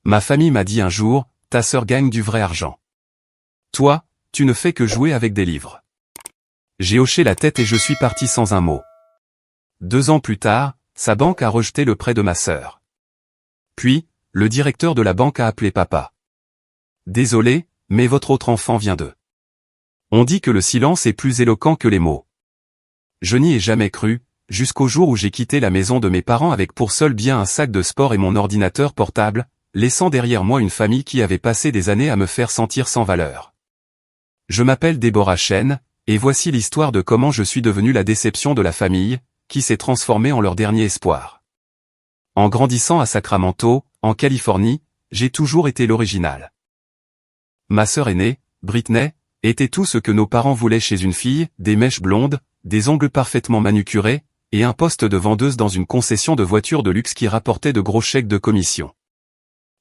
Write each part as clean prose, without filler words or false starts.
Ma famille m'a dit un jour, ta sœur gagne du vrai argent. Toi, tu ne fais que jouer avec des livres. J'ai hoché la tête et je suis parti sans un mot. 2 ans plus tard, sa banque a rejeté le prêt de ma sœur. Puis, le directeur de la banque a appelé papa. Désolé, mais votre autre enfant vient d'eux. On dit que le silence est plus éloquent que les mots. Je n'y ai jamais cru, jusqu'au jour où j'ai quitté la maison de mes parents avec pour seul bien un sac de sport et mon ordinateur portable, laissant derrière moi une famille qui avait passé des années à me faire sentir sans valeur. Je m'appelle Déborah Chen, et voici l'histoire de comment je suis devenu la déception de la famille, qui s'est transformée en leur dernier espoir. En grandissant à Sacramento, en Californie, j'ai toujours été l'original. Ma sœur aînée, Britney, était tout ce que nos parents voulaient chez une fille, des mèches blondes, des ongles parfaitement manucurés, et un poste de vendeuse dans une concession de voitures de luxe qui rapportait de gros chèques de commission.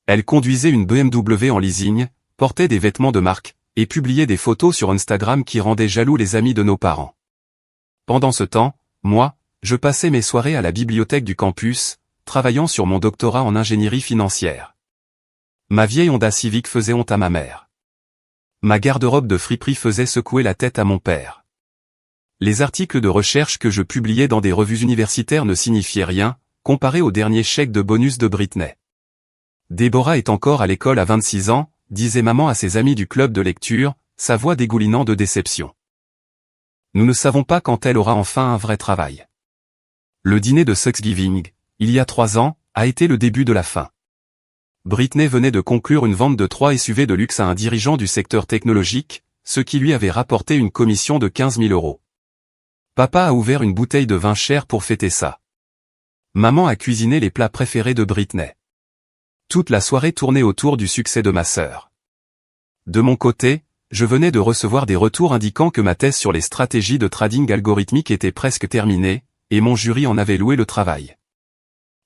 Elle conduisait une BMW en leasing, portait des vêtements de marque, et publiait des photos sur Instagram qui rendaient jaloux les amis de nos parents. Pendant ce temps, moi, je passais mes soirées à la bibliothèque du campus, travaillant sur mon doctorat en ingénierie financière. Ma vieille Honda Civic faisait honte à ma mère. Ma garde-robe de friperie faisait secouer la tête à mon père. Les articles de recherche que je publiais dans des revues universitaires ne signifiaient rien, comparés au dernier chèque de bonus de Britney. Déborah est encore à l'école à 26 ans, disait maman à ses amis du club de lecture, sa voix dégoulinant de déception. Nous ne savons pas quand elle aura enfin un vrai travail. Le dîner de Thanksgiving, il y a 3 ans, a été le début de la fin. Britney venait de conclure une vente de 3 SUV de luxe à un dirigeant du secteur technologique, ce qui lui avait rapporté une commission de 15 000 €. Papa a ouvert une bouteille de vin cher pour fêter ça. Maman a cuisiné les plats préférés de Britney. Toute la soirée tournait autour du succès de ma sœur. De mon côté, je venais de recevoir des retours indiquant que ma thèse sur les stratégies de trading algorithmique était presque terminée, et mon jury en avait loué le travail.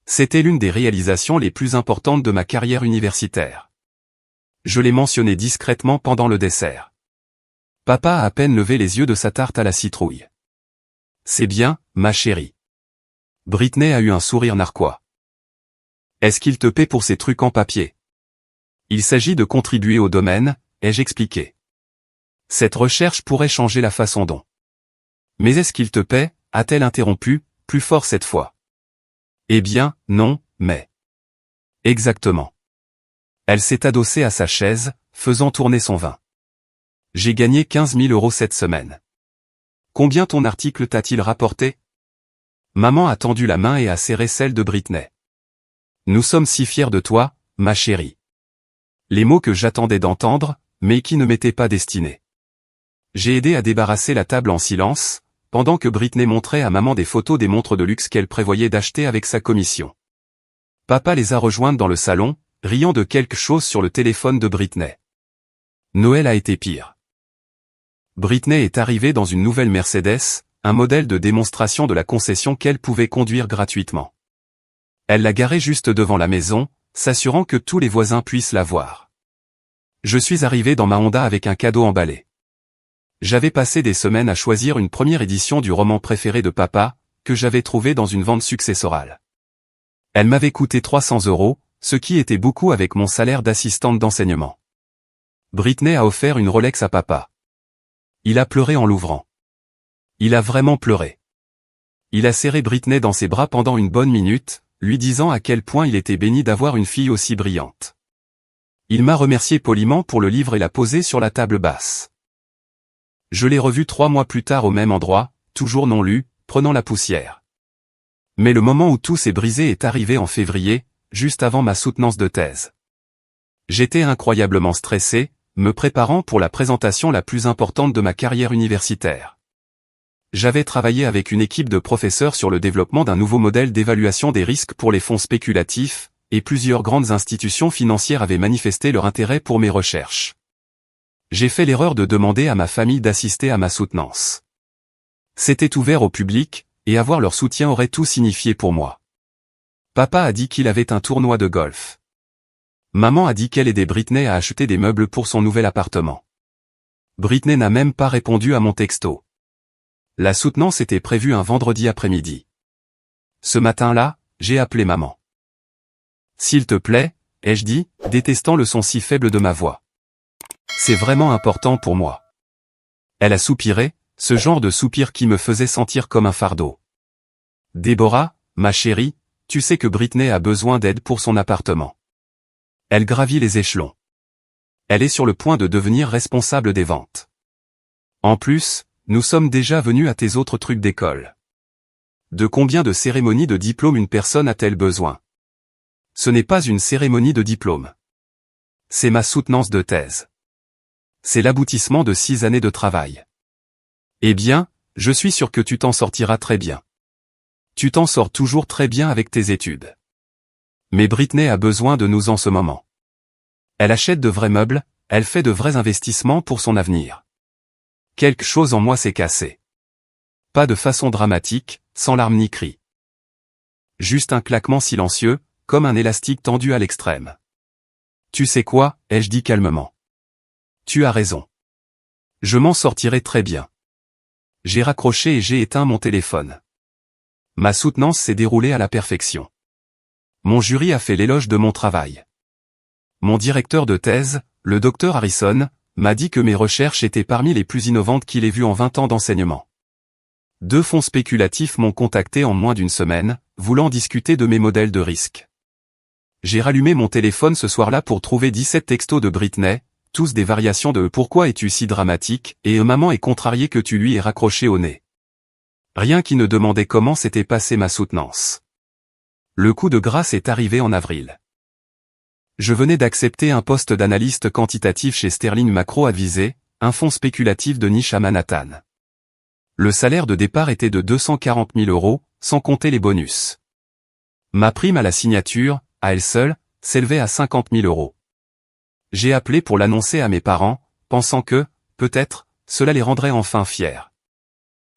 C'était l'une des réalisations les plus importantes de ma carrière universitaire. Je l'ai mentionné discrètement pendant le dessert. Papa a à peine levé les yeux de sa tarte à la citrouille. C'est bien, ma chérie. Britney a eu un sourire narquois. Est-ce qu'il te paie pour ces trucs en papier? Il s'agit de contribuer au domaine, ai-je expliqué. Cette recherche pourrait changer la façon dont. Mais est-ce qu'il te paie? A-t-elle interrompu, plus fort cette fois. Eh bien, non, mais. Exactement. Elle s'est adossée à sa chaise, faisant tourner son vin. J'ai gagné 15 000 € cette semaine. Combien ton article t'a-t-il rapporté? Maman a tendu la main et a serré celle de Britney. Nous sommes si fiers de toi, ma chérie. Les mots que j'attendais d'entendre, mais qui ne m'étaient pas destinés. J'ai aidé à débarrasser la table en silence, pendant que Britney montrait à maman des photos des montres de luxe qu'elle prévoyait d'acheter avec sa commission. Papa les a rejointes dans le salon, riant de quelque chose sur le téléphone de Britney. Noël a été pire. Britney est arrivée dans une nouvelle Mercedes, un modèle de démonstration de la concession qu'elle pouvait conduire gratuitement. Elle l'a garée juste devant la maison, s'assurant que tous les voisins puissent la voir. Je suis arrivé dans ma Honda avec un cadeau emballé. J'avais passé des semaines à choisir une première édition du roman préféré de papa, que j'avais trouvé dans une vente successorale. Elle m'avait coûté 300 €, ce qui était beaucoup avec mon salaire d'assistante d'enseignement. Britney a offert une Rolex à papa. Il a pleuré en l'ouvrant. Il a vraiment pleuré. Il a serré Britney dans ses bras pendant une bonne minute, lui disant à quel point il était béni d'avoir une fille aussi brillante. Il m'a remercié poliment pour le livre et l'a posé sur la table basse. Je l'ai revu 3 mois plus tard au même endroit, toujours non lu, prenant la poussière. Mais le moment où tout s'est brisé est arrivé en février, juste avant ma soutenance de thèse. J'étais incroyablement stressé, me préparant pour la présentation la plus importante de ma carrière universitaire. J'avais travaillé avec une équipe de professeurs sur le développement d'un nouveau modèle d'évaluation des risques pour les fonds spéculatifs, et plusieurs grandes institutions financières avaient manifesté leur intérêt pour mes recherches. J'ai fait l'erreur de demander à ma famille d'assister à ma soutenance. C'était ouvert au public, et avoir leur soutien aurait tout signifié pour moi. Papa a dit qu'il avait un tournoi de golf. Maman a dit qu'elle aidait Britney à acheter des meubles pour son nouvel appartement. Britney n'a même pas répondu à mon texto. La soutenance était prévue un vendredi après-midi. Ce matin-là, j'ai appelé maman. S'il te plaît, ai-je dit, détestant le son si faible de ma voix. C'est vraiment important pour moi. Elle a soupiré, ce genre de soupir qui me faisait sentir comme un fardeau. Déborah, ma chérie, tu sais que Britney a besoin d'aide pour son appartement. Elle gravit les échelons. Elle est sur le point de devenir responsable des ventes. En plus, nous sommes déjà venus à tes autres trucs d'école. De combien de cérémonies de diplôme une personne a-t-elle besoin? Ce n'est pas une cérémonie de diplôme. C'est ma soutenance de thèse. C'est l'aboutissement de 6 années de travail. Eh bien, je suis sûr que tu t'en sortiras très bien. Tu t'en sors toujours très bien avec tes études. Mais Britney a besoin de nous en ce moment. Elle achète de vrais meubles, elle fait de vrais investissements pour son avenir. Quelque chose en moi s'est cassé. Pas de façon dramatique, sans larmes ni cris. Juste un claquement silencieux, comme un élastique tendu à l'extrême. Tu sais quoi, ai-je dit calmement. Tu as raison. Je m'en sortirai très bien. J'ai raccroché et j'ai éteint mon téléphone. Ma soutenance s'est déroulée à la perfection. Mon jury a fait l'éloge de mon travail. Mon directeur de thèse, le docteur Harrison, m'a dit que mes recherches étaient parmi les plus innovantes qu'il ait vues en 20 ans d'enseignement. 2 fonds spéculatifs m'ont contacté en moins d'une semaine, voulant discuter de mes modèles de risque. J'ai rallumé mon téléphone ce soir-là pour trouver 17 textos de Britney, tous des variations de « Pourquoi es-tu si dramatique ?» et « Maman est contrariée que tu lui aies raccroché au nez ». Rien qui ne demandait comment s'était passée ma soutenance. Le coup de grâce est arrivé en avril. Je venais d'accepter un poste d'analyste quantitatif chez Sterling Macro Advisé, un fonds spéculatif de niche à Manhattan. Le salaire de départ était de 240 000 €, sans compter les bonus. Ma prime à la signature, à elle seule, s'élevait à 50 000 €. J'ai appelé pour l'annoncer à mes parents, pensant que, peut-être, cela les rendrait enfin fiers.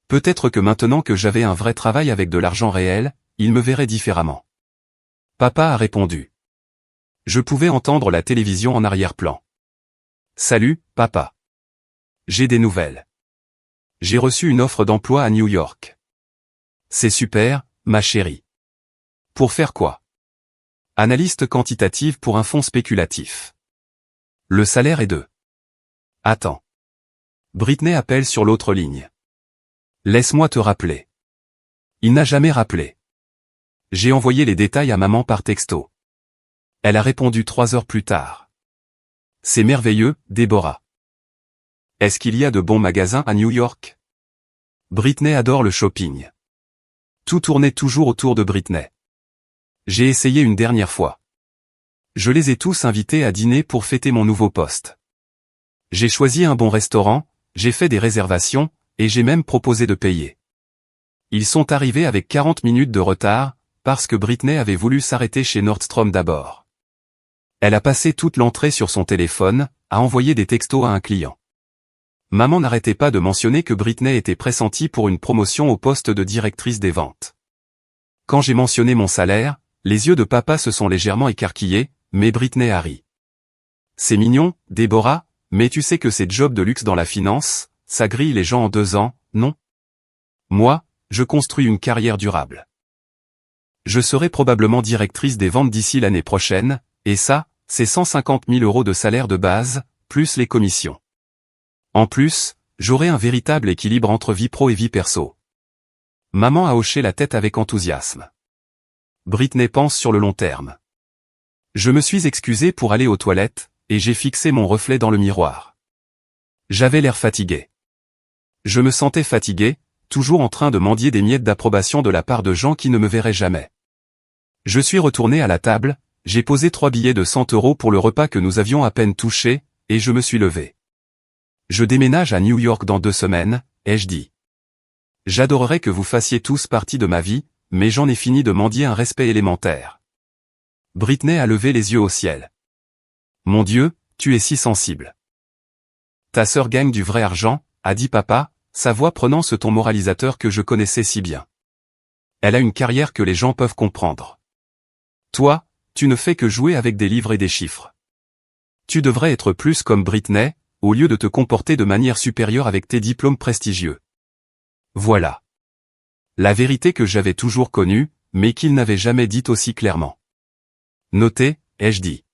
Peut-être que maintenant que j'avais un vrai travail avec de l'argent réel, ils me verraient différemment. Papa a répondu. Je pouvais entendre la télévision en arrière-plan. Salut, papa. J'ai des nouvelles. J'ai reçu une offre d'emploi à New York. C'est super, ma chérie. Pour faire quoi? Analyste quantitative pour un fonds spéculatif. Le salaire est de... Attends. Britney appelle sur l'autre ligne. Laisse-moi te rappeler. Il n'a jamais rappelé. J'ai envoyé les détails à maman par texto. Elle a répondu 3 heures plus tard. C'est merveilleux, Déborah. Est-ce qu'il y a de bons magasins à New York? Britney adore le shopping. Tout tournait toujours autour de Britney. J'ai essayé une dernière fois. Je les ai tous invités à dîner pour fêter mon nouveau poste. J'ai choisi un bon restaurant, j'ai fait des réservations, et j'ai même proposé de payer. Ils sont arrivés avec 40 minutes de retard, parce que Britney avait voulu s'arrêter chez Nordstrom d'abord. Elle a passé toute l'entrée sur son téléphone, a envoyé des textos à un client. Maman n'arrêtait pas de mentionner que Britney était pressentie pour une promotion au poste de directrice des ventes. Quand j'ai mentionné mon salaire, les yeux de papa se sont légèrement écarquillés, mais Britney a ri. C'est mignon, Déborah, mais tu sais que ces jobs de luxe dans la finance, ça grille les gens en 2 ans, non? Moi, je construis une carrière durable. Je serai probablement directrice des ventes d'ici l'année prochaine, et ça, c'est 150 000 € de salaire de base, plus les commissions. En plus, j'aurai un véritable équilibre entre vie pro et vie perso. Maman a hoché la tête avec enthousiasme. Britney pense sur le long terme. Je me suis excusé pour aller aux toilettes, et j'ai fixé mon reflet dans le miroir. J'avais l'air fatigué. Je me sentais fatigué, toujours en train de mendier des miettes d'approbation de la part de gens qui ne me verraient jamais. Je suis retourné à la table, j'ai posé 3 billets de 100 € pour le repas que nous avions à peine touché, et je me suis levé. Je déménage à New York dans 2 semaines, ai-je dit. J'adorerais que vous fassiez tous partie de ma vie, mais j'en ai fini de mendier un respect élémentaire. Britney a levé les yeux au ciel. Mon Dieu, tu es si sensible. Ta sœur gagne du vrai argent, a dit papa, sa voix prenant ce ton moralisateur que je connaissais si bien. Elle a une carrière que les gens peuvent comprendre. Toi, tu ne fais que jouer avec des livres et des chiffres. Tu devrais être plus comme Britney, au lieu de te comporter de manière supérieure avec tes diplômes prestigieux. Voilà. La vérité que j'avais toujours connue, mais qu'il n'avait jamais dite aussi clairement. Notez, ai-je dit.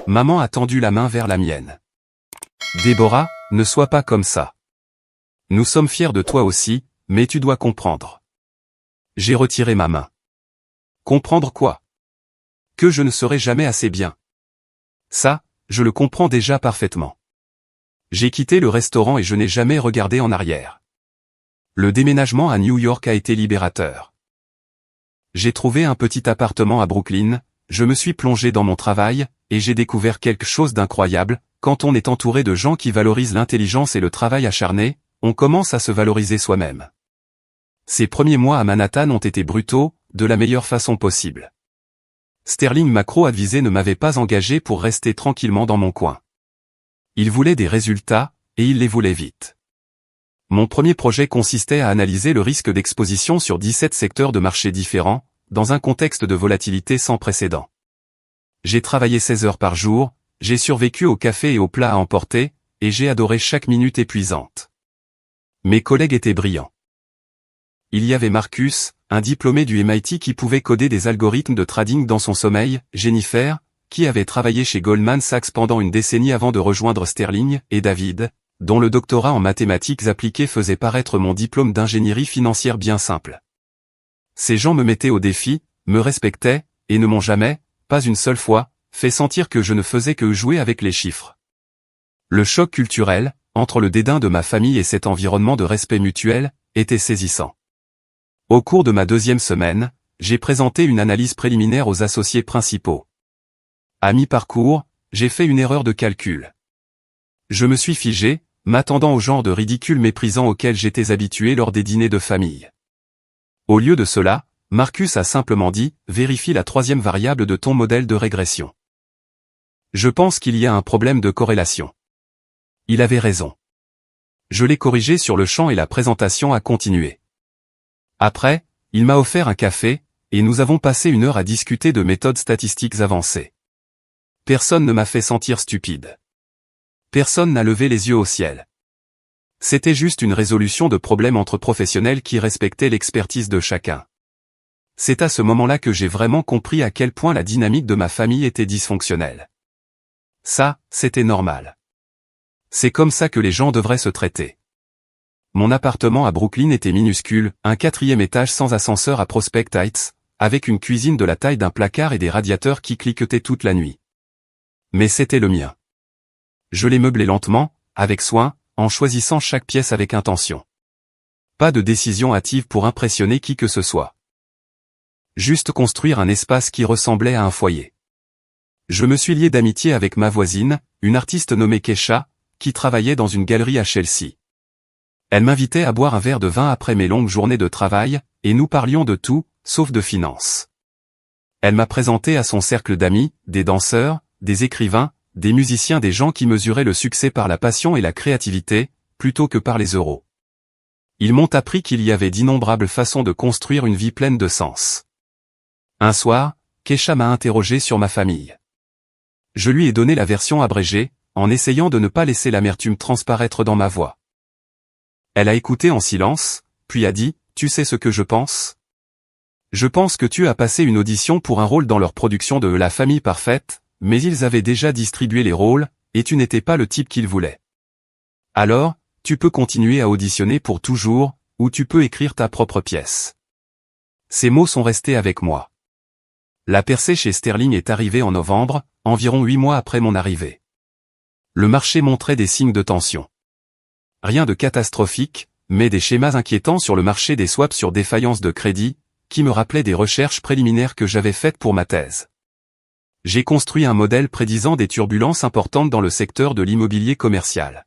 Maman a tendu la main vers la mienne. Déborah, ne sois pas comme ça. Nous sommes fiers de toi aussi, mais tu dois comprendre. J'ai retiré ma main. Comprendre quoi? Que je ne serai jamais assez bien. Ça, je le comprends déjà parfaitement. J'ai quitté le restaurant et je n'ai jamais regardé en arrière. Le déménagement à New York a été libérateur. J'ai trouvé un petit appartement à Brooklyn, je me suis plongé dans mon travail, et j'ai découvert quelque chose d'incroyable. Quand on est entouré de gens qui valorisent l'intelligence et le travail acharné, on commence à se valoriser soi-même. Ces premiers mois à Manhattan ont été brutaux, de la meilleure façon possible. Sterling Macro-Advisé ne m'avait pas engagé pour rester tranquillement dans mon coin. Il voulait des résultats, et il les voulait vite. Mon premier projet consistait à analyser le risque d'exposition sur 17 secteurs de marché différents, dans un contexte de volatilité sans précédent. J'ai travaillé 16 heures par jour, j'ai survécu au café et aux plats à emporter, et j'ai adoré chaque minute épuisante. Mes collègues étaient brillants. Il y avait Marcus, un diplômé du MIT qui pouvait coder des algorithmes de trading dans son sommeil, Jennifer, qui avait travaillé chez Goldman Sachs pendant une décennie avant de rejoindre Sterling, et David, dont le doctorat en mathématiques appliquées faisait paraître mon diplôme d'ingénierie financière bien simple. Ces gens me mettaient au défi, me respectaient, et ne m'ont jamais, pas une seule fois, fait sentir que je ne faisais que jouer avec les chiffres. Le choc culturel, entre le dédain de ma famille et cet environnement de respect mutuel, était saisissant. Au cours de ma deuxième semaine, j'ai présenté une analyse préliminaire aux associés principaux. À mi-parcours, j'ai fait une erreur de calcul. Je me suis figé, m'attendant au genre de ridicule méprisant auquel j'étais habitué lors des dîners de famille. Au lieu de cela, Marcus a simplement dit « Vérifie la troisième variable de ton modèle de régression ». Je pense qu'il y a un problème de corrélation. Il avait raison. Je l'ai corrigé sur le champ et la présentation a continué. Après, il m'a offert un café, et nous avons passé 1 heure à discuter de méthodes statistiques avancées. Personne ne m'a fait sentir stupide. Personne n'a levé les yeux au ciel. C'était juste une résolution de problèmes entre professionnels qui respectaient l'expertise de chacun. C'est à ce moment-là que j'ai vraiment compris à quel point la dynamique de ma famille était dysfonctionnelle. Ça, c'était normal. C'est comme ça que les gens devraient se traiter. Mon appartement à Brooklyn était minuscule, un 4e étage sans ascenseur à Prospect Heights, avec une cuisine de la taille d'un placard et des radiateurs qui cliquetaient toute la nuit. Mais c'était le mien. Je l'ai meublé lentement, avec soin, en choisissant chaque pièce avec intention. Pas de décision hâtive pour impressionner qui que ce soit. Juste construire un espace qui ressemblait à un foyer. Je me suis lié d'amitié avec ma voisine, une artiste nommée Kesha, qui travaillait dans une galerie à Chelsea. Elle m'invitait à boire un verre de vin après mes longues journées de travail, et nous parlions de tout, sauf de finances. Elle m'a présenté à son cercle d'amis, des danseurs, des écrivains, des musiciens, des gens qui mesuraient le succès par la passion et la créativité, plutôt que par les euros. Ils m'ont appris qu'il y avait d'innombrables façons de construire une vie pleine de sens. Un soir, Kesha m'a interrogé sur ma famille. Je lui ai donné la version abrégée, en essayant de ne pas laisser l'amertume transparaître dans ma voix. Elle a écouté en silence, puis a dit, « Tu sais ce que je pense ? Je pense que tu as passé une audition pour un rôle dans leur production de La famille parfaite, mais ils avaient déjà distribué les rôles, et tu n'étais pas le type qu'ils voulaient. Alors, tu peux continuer à auditionner pour toujours, ou tu peux écrire ta propre pièce. » Ces mots sont restés avec moi. La percée chez Sterling est arrivée en novembre, environ 8 mois après mon arrivée. Le marché montrait des signes de tension. Rien de catastrophique, mais des schémas inquiétants sur le marché des swaps sur défaillance de crédit, qui me rappelaient des recherches préliminaires que j'avais faites pour ma thèse. J'ai construit un modèle prédisant des turbulences importantes dans le secteur de l'immobilier commercial.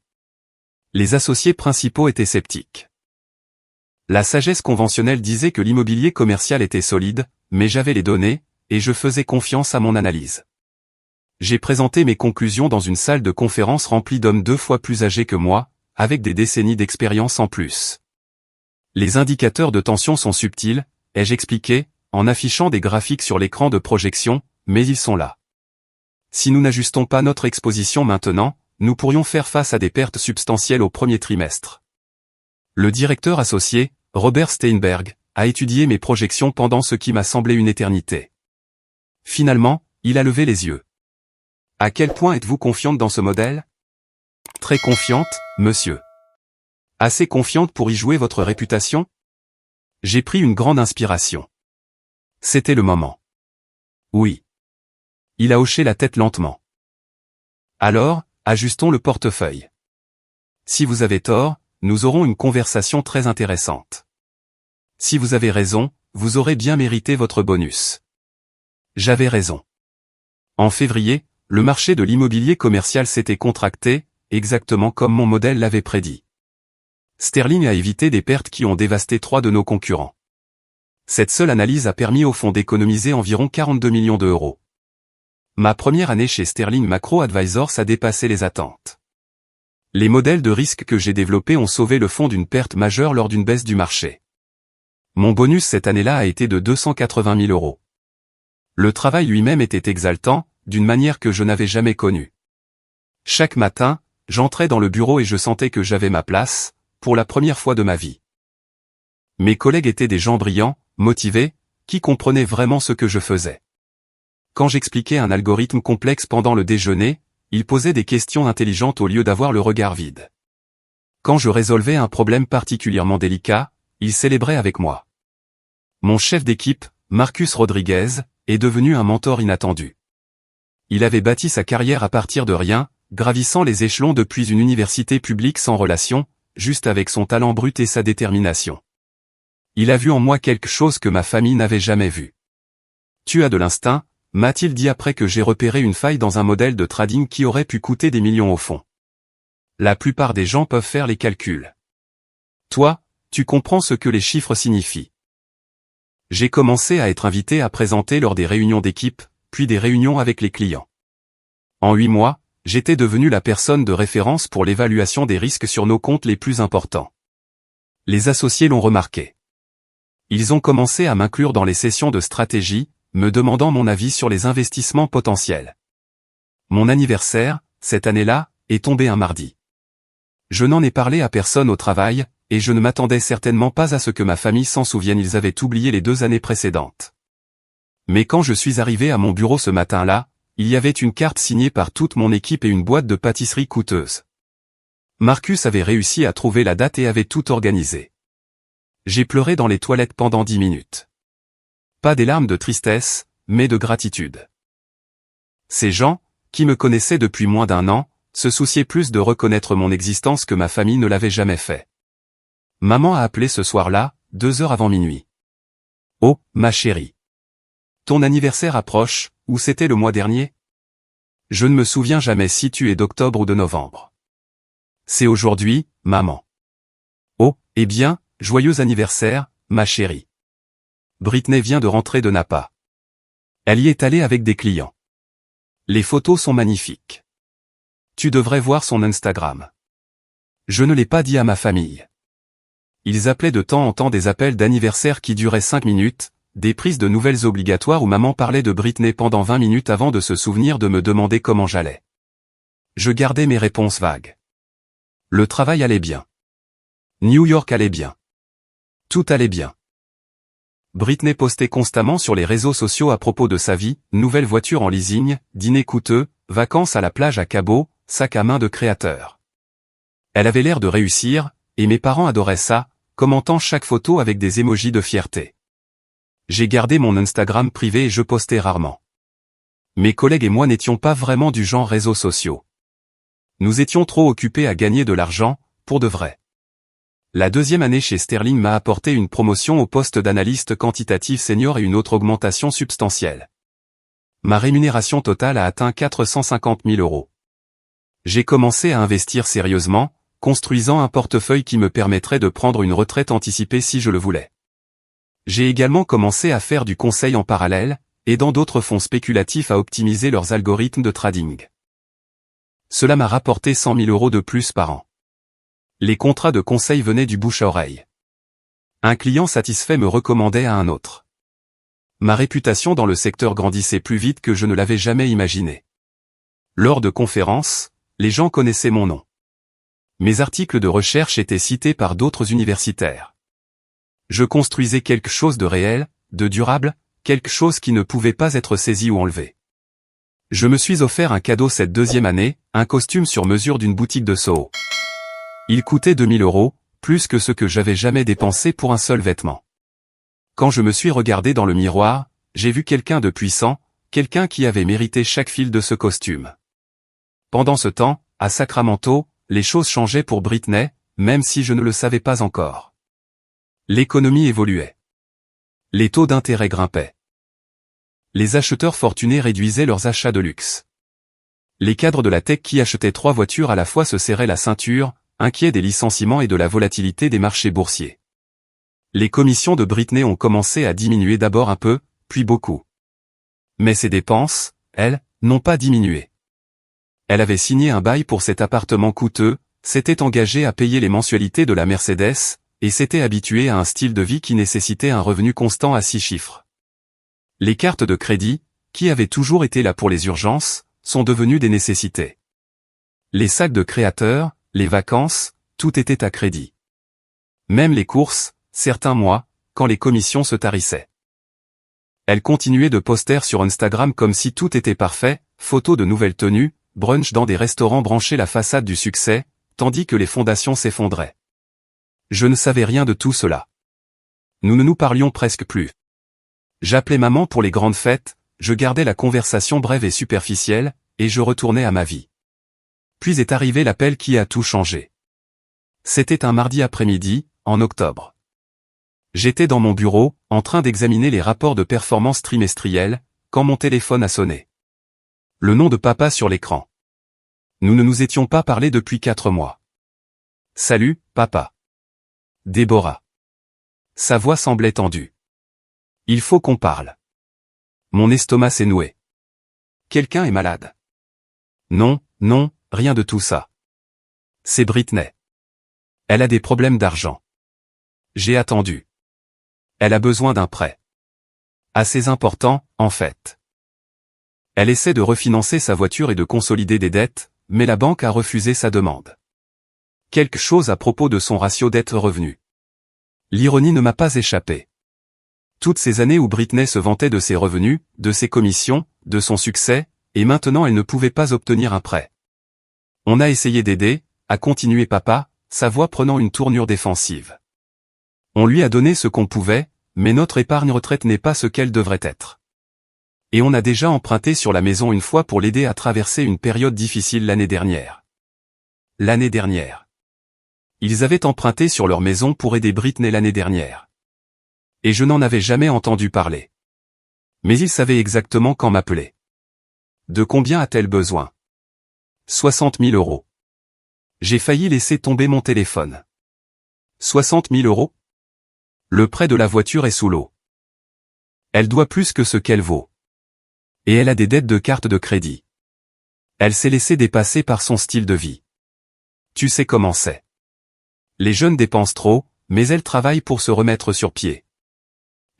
Les associés principaux étaient sceptiques. La sagesse conventionnelle disait que l'immobilier commercial était solide, mais j'avais les données, et je faisais confiance à mon analyse. J'ai présenté mes conclusions dans une salle de conférence remplie d'hommes 2 fois plus âgés que moi, avec des décennies d'expérience en plus. Les indicateurs de tension sont subtils, ai-je expliqué, en affichant des graphiques sur l'écran de projection, mais ils sont là. Si nous n'ajustons pas notre exposition maintenant, nous pourrions faire face à des pertes substantielles au premier trimestre. Le directeur associé, Robert Steinberg, a étudié mes projections pendant ce qui m'a semblé une éternité. Finalement, il a levé les yeux. À quel point êtes-vous confiante dans ce modèle? Très confiante, monsieur. Assez confiante pour y jouer votre réputation? J'ai pris une grande inspiration. C'était le moment. Oui. Il a hoché la tête lentement. Alors, ajustons le portefeuille. Si vous avez tort, nous aurons une conversation très intéressante. Si vous avez raison, vous aurez bien mérité votre bonus. J'avais raison. En février, le marché de l'immobilier commercial s'était contracté, exactement comme mon modèle l'avait prédit. Sterling a évité des pertes qui ont dévasté 3 de nos concurrents. Cette seule analyse a permis au fonds d'économiser environ 42 millions d'euros. Ma première année chez Sterling Macro Advisors a dépassé les attentes. Les modèles de risque que j'ai développés ont sauvé le fonds d'une perte majeure lors d'une baisse du marché. Mon bonus cette année-là a été de 280 000 euros. Le travail lui-même était exaltant, d'une manière que je n'avais jamais connue. Chaque matin, j'entrais dans le bureau et je sentais que j'avais ma place, pour la première fois de ma vie. Mes collègues étaient des gens brillants, motivés, qui comprenaient vraiment ce que je faisais. Quand j'expliquais un algorithme complexe pendant le déjeuner, ils posaient des questions intelligentes au lieu d'avoir le regard vide. Quand je résolvais un problème particulièrement délicat, ils célébraient avec moi. Mon chef d'équipe, Marcus Rodriguez, est devenu un mentor inattendu. Il avait bâti sa carrière à partir de rien, gravissant les échelons depuis une université publique sans relation, juste avec son talent brut et sa détermination. Il a vu en moi quelque chose que ma famille n'avait jamais vu. Tu as de l'instinct, m'a-t-il dit après que j'ai repéré une faille dans un modèle de trading qui aurait pu coûter des millions au fond. La plupart des gens peuvent faire les calculs. Toi, tu comprends ce que les chiffres signifient. J'ai commencé à être invité à présenter lors des réunions d'équipe, puis des réunions avec les clients. En 8 mois, j'étais devenu la personne de référence pour l'évaluation des risques sur nos comptes les plus importants. Les associés l'ont remarqué. Ils ont commencé à m'inclure dans les sessions de stratégie, me demandant mon avis sur les investissements potentiels. Mon anniversaire, cette année-là, est tombé un mardi. Je n'en ai parlé à personne au travail, et je ne m'attendais certainement pas à ce que ma famille s'en souvienne, ils avaient oublié les 2 années précédentes. Mais quand je suis arrivé à mon bureau ce matin-là, il y avait une carte signée par toute mon équipe et une boîte de pâtisserie coûteuse. Marcus avait réussi à trouver la date et avait tout organisé. J'ai pleuré dans les toilettes pendant 10 minutes. Pas des larmes de tristesse, mais de gratitude. Ces gens, qui me connaissaient depuis moins d'1 an, se souciaient plus de reconnaître mon existence que ma famille ne l'avait jamais fait. Maman a appelé ce soir-là, 2 heures avant minuit. Oh, ma chérie. Ton anniversaire approche, ou c'était le mois dernier? Je ne me souviens jamais si tu es d'octobre ou de novembre. C'est aujourd'hui, maman. Oh, eh bien, joyeux anniversaire, ma chérie. Britney vient de rentrer de Napa. Elle y est allée avec des clients. Les photos sont magnifiques. Tu devrais voir son Instagram. Je ne l'ai pas dit à ma famille. Ils appelaient de temps en temps des appels d'anniversaire qui duraient 5 minutes, des prises de nouvelles obligatoires où maman parlait de Britney pendant 20 minutes avant de se souvenir de me demander comment j'allais. Je gardais mes réponses vagues. Le travail allait bien. New York allait bien. Tout allait bien. Britney postait constamment sur les réseaux sociaux à propos de sa vie, nouvelle voiture en leasing, dîner coûteux, vacances à la plage à Cabo, sac à main de créateur. Elle avait l'air de réussir, et mes parents adoraient ça, commentant chaque photo avec des émojis de fierté. J'ai gardé mon Instagram privé et je postais rarement. Mes collègues et moi n'étions pas vraiment du genre réseaux sociaux. Nous étions trop occupés à gagner de l'argent, pour de vrai. La 2e année chez Sterling m'a apporté une promotion au poste d'analyste quantitatif senior et une autre augmentation substantielle. Ma rémunération totale a atteint 450 000 euros. J'ai commencé à investir sérieusement, construisant un portefeuille qui me permettrait de prendre une retraite anticipée si je le voulais. J'ai également commencé à faire du conseil en parallèle, aidant d'autres fonds spéculatifs à optimiser leurs algorithmes de trading. Cela m'a rapporté 100 000 euros de plus par an. Les contrats de conseil venaient du bouche à oreille. Un client satisfait me recommandait à un autre. Ma réputation dans le secteur grandissait plus vite que je ne l'avais jamais imaginé. Lors de conférences, les gens connaissaient mon nom. Mes articles de recherche étaient cités par d'autres universitaires. Je construisais quelque chose de réel, de durable, quelque chose qui ne pouvait pas être saisi ou enlevé. Je me suis offert un cadeau cette deuxième année, un costume sur mesure d'une boutique de Soho. Il coûtait 2000 €, plus que ce que j'avais jamais dépensé pour un seul vêtement. Quand je me suis regardé dans le miroir, j'ai vu quelqu'un de puissant, quelqu'un qui avait mérité chaque fil de ce costume. Pendant ce temps, à Sacramento, les choses changeaient pour Britney, même si je ne le savais pas encore. L'économie évoluait. Les taux d'intérêt grimpaient. Les acheteurs fortunés réduisaient leurs achats de luxe. Les cadres de la tech qui achetaient 3 voitures à la fois se serraient la ceinture, inquiets des licenciements et de la volatilité des marchés boursiers. Les commissions de Britney ont commencé à diminuer d'abord un peu, puis beaucoup. Mais ses dépenses, elles, n'ont pas diminué. Elle avait signé un bail pour cet appartement coûteux, s'était engagée à payer les mensualités de la Mercedes, et s'était habituée à un style de vie qui nécessitait un revenu constant à 6 chiffres. Les cartes de crédit, qui avaient toujours été là pour les urgences, sont devenues des nécessités. Les sacs de créateurs, les vacances, tout était à crédit. Même les courses, certains mois, quand les commissions se tarissaient. Elle continuait de poster sur Instagram comme si tout était parfait, photos de nouvelles tenues, brunch dans des restaurants branchés la façade du succès, tandis que les fondations s'effondraient. Je ne savais rien de tout cela. Nous ne nous parlions presque plus. J'appelais maman pour les grandes fêtes, je gardais la conversation brève et superficielle, et je retournais à ma vie. Puis est arrivé l'appel qui a tout changé. C'était un mardi après-midi, en octobre. J'étais dans mon bureau, en train d'examiner les rapports de performance trimestriels, quand mon téléphone a sonné. Le nom de papa sur l'écran. Nous ne nous étions pas parlé depuis 4 mois. Salut, papa. Déborah. Sa voix semblait tendue. Il faut qu'on parle. Mon estomac s'est noué. Quelqu'un est malade. Non, non, rien de tout ça. C'est Britney. Elle a des problèmes d'argent. J'ai attendu. Elle a besoin d'un prêt. Assez important, en fait. Elle essaie de refinancer sa voiture et de consolider des dettes, mais la banque a refusé sa demande. Quelque chose à propos de son ratio dette-revenu. L'ironie ne m'a pas échappé. Toutes ces années où Britney se vantait de ses revenus, de ses commissions, de son succès, et maintenant elle ne pouvait pas obtenir un prêt. On a essayé d'aider, a continué papa, sa voix prenant une tournure défensive. On lui a donné ce qu'on pouvait, mais notre épargne retraite n'est pas ce qu'elle devrait être. Et on a déjà emprunté sur la maison une fois pour l'aider à traverser une période difficile l'année dernière. L'année dernière. Ils avaient emprunté sur leur maison pour aider Britney l'année dernière. Et je n'en avais jamais entendu parler. Mais ils savaient exactement quand m'appeler. De combien a-t-elle besoin? 60 000 €. J'ai failli laisser tomber mon téléphone. 60 000 €? Le prêt de la voiture est sous l'eau. Elle doit plus que ce qu'elle vaut. Et elle a des dettes de carte de crédit. Elle s'est laissée dépasser par son style de vie. Tu sais comment c'est. Les jeunes dépensent trop, mais elle travaille pour se remettre sur pied.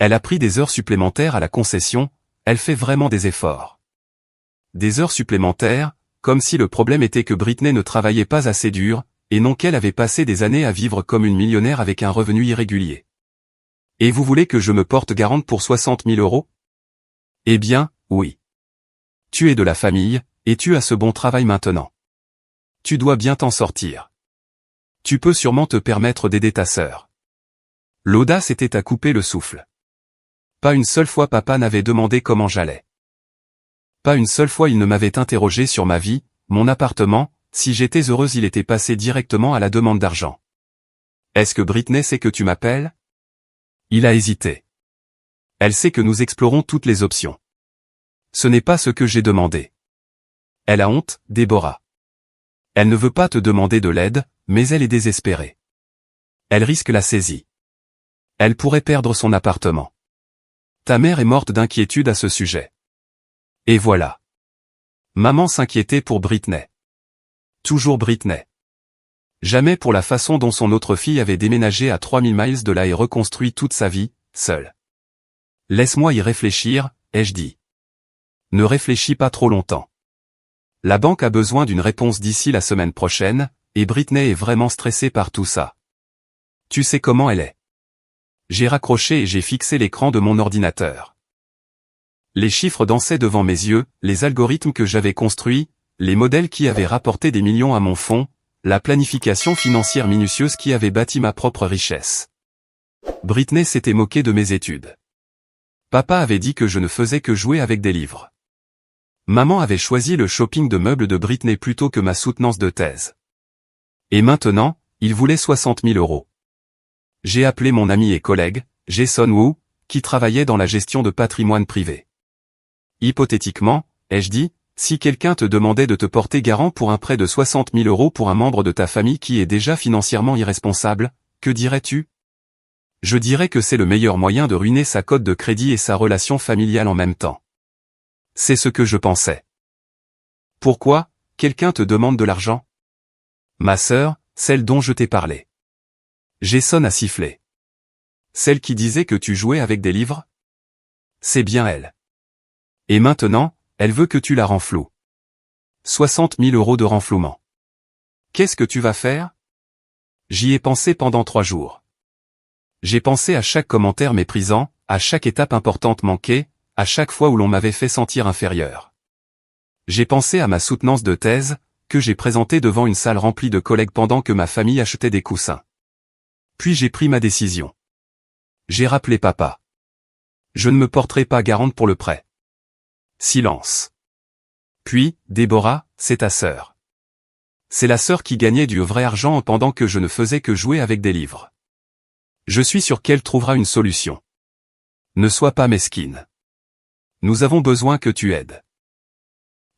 Elle a pris des heures supplémentaires à la concession, elle fait vraiment des efforts. Des heures supplémentaires, comme si le problème était que Britney ne travaillait pas assez dur, et non qu'elle avait passé des années à vivre comme une millionnaire avec un revenu irrégulier. Et vous voulez que je me porte garante pour 60 000 €? Eh bien, oui. Tu es de la famille, et tu as ce bon travail maintenant. Tu dois bien t'en sortir. Tu peux sûrement te permettre d'aider ta sœur. L'audace était à couper le souffle. Pas une seule fois papa n'avait demandé comment j'allais. Pas une seule fois il ne m'avait interrogé sur ma vie, mon appartement, si j'étais heureuse il était passé directement à la demande d'argent. Est-ce que Britney sait que tu m'appelles? Il a hésité. Elle sait que nous explorons toutes les options. Ce n'est pas ce que j'ai demandé. Elle a honte, Déborah. Elle ne veut pas te demander de l'aide, mais elle est désespérée. Elle risque la saisie. Elle pourrait perdre son appartement. Ta mère est morte d'inquiétude à ce sujet. Et voilà. Maman s'inquiétait pour Britney. Toujours Britney. Jamais pour la façon dont son autre fille avait déménagé à 3000 miles de là et reconstruit toute sa vie, seule. Laisse-moi y réfléchir, ai-je dit. Ne réfléchis pas trop longtemps. La banque a besoin d'une réponse d'ici la semaine prochaine, et Britney est vraiment stressée par tout ça. Tu sais comment elle est. J'ai raccroché et j'ai fixé l'écran de mon ordinateur. Les chiffres dansaient devant mes yeux, les algorithmes que j'avais construits, les modèles qui avaient rapporté des millions à mon fonds, la planification financière minutieuse qui avait bâti ma propre richesse. Britney s'était moquée de mes études. Papa avait dit que je ne faisais que jouer avec des livres. Maman avait choisi le shopping de meubles de Britney plutôt que ma soutenance de thèse. Et maintenant, il voulait 60 000 €. J'ai appelé mon ami et collègue, Jason Wu, qui travaillait dans la gestion de patrimoine privé. Hypothétiquement, ai-je dit, si quelqu'un te demandait de te porter garant pour un prêt de 60 000 € pour un membre de ta famille qui est déjà financièrement irresponsable, que dirais-tu? Je dirais que c'est le meilleur moyen de ruiner sa cote de crédit et sa relation familiale en même temps. C'est ce que je pensais. Pourquoi, quelqu'un te demande de l'argent? Ma sœur, celle dont je t'ai parlé. Jason a sifflé. Celle qui disait que tu jouais avec des livres? C'est bien elle. Et maintenant, elle veut que tu la renfloues. 60 000 € de renflouement. Qu'est-ce que tu vas faire? J'y ai pensé pendant 3 jours. J'ai pensé à chaque commentaire méprisant, à chaque étape importante manquée, à chaque fois où l'on m'avait fait sentir inférieur. J'ai pensé à ma soutenance de thèse, que j'ai présentée devant une salle remplie de collègues pendant que ma famille achetait des coussins. Puis j'ai pris ma décision. J'ai rappelé papa. Je ne me porterai pas garante pour le prêt. Silence. Puis, Déborah, c'est ta sœur. C'est la sœur qui gagnait du vrai argent pendant que je ne faisais que jouer avec des livres. Je suis sûr qu'elle trouvera une solution. Ne sois pas mesquine. Nous avons besoin que tu aides.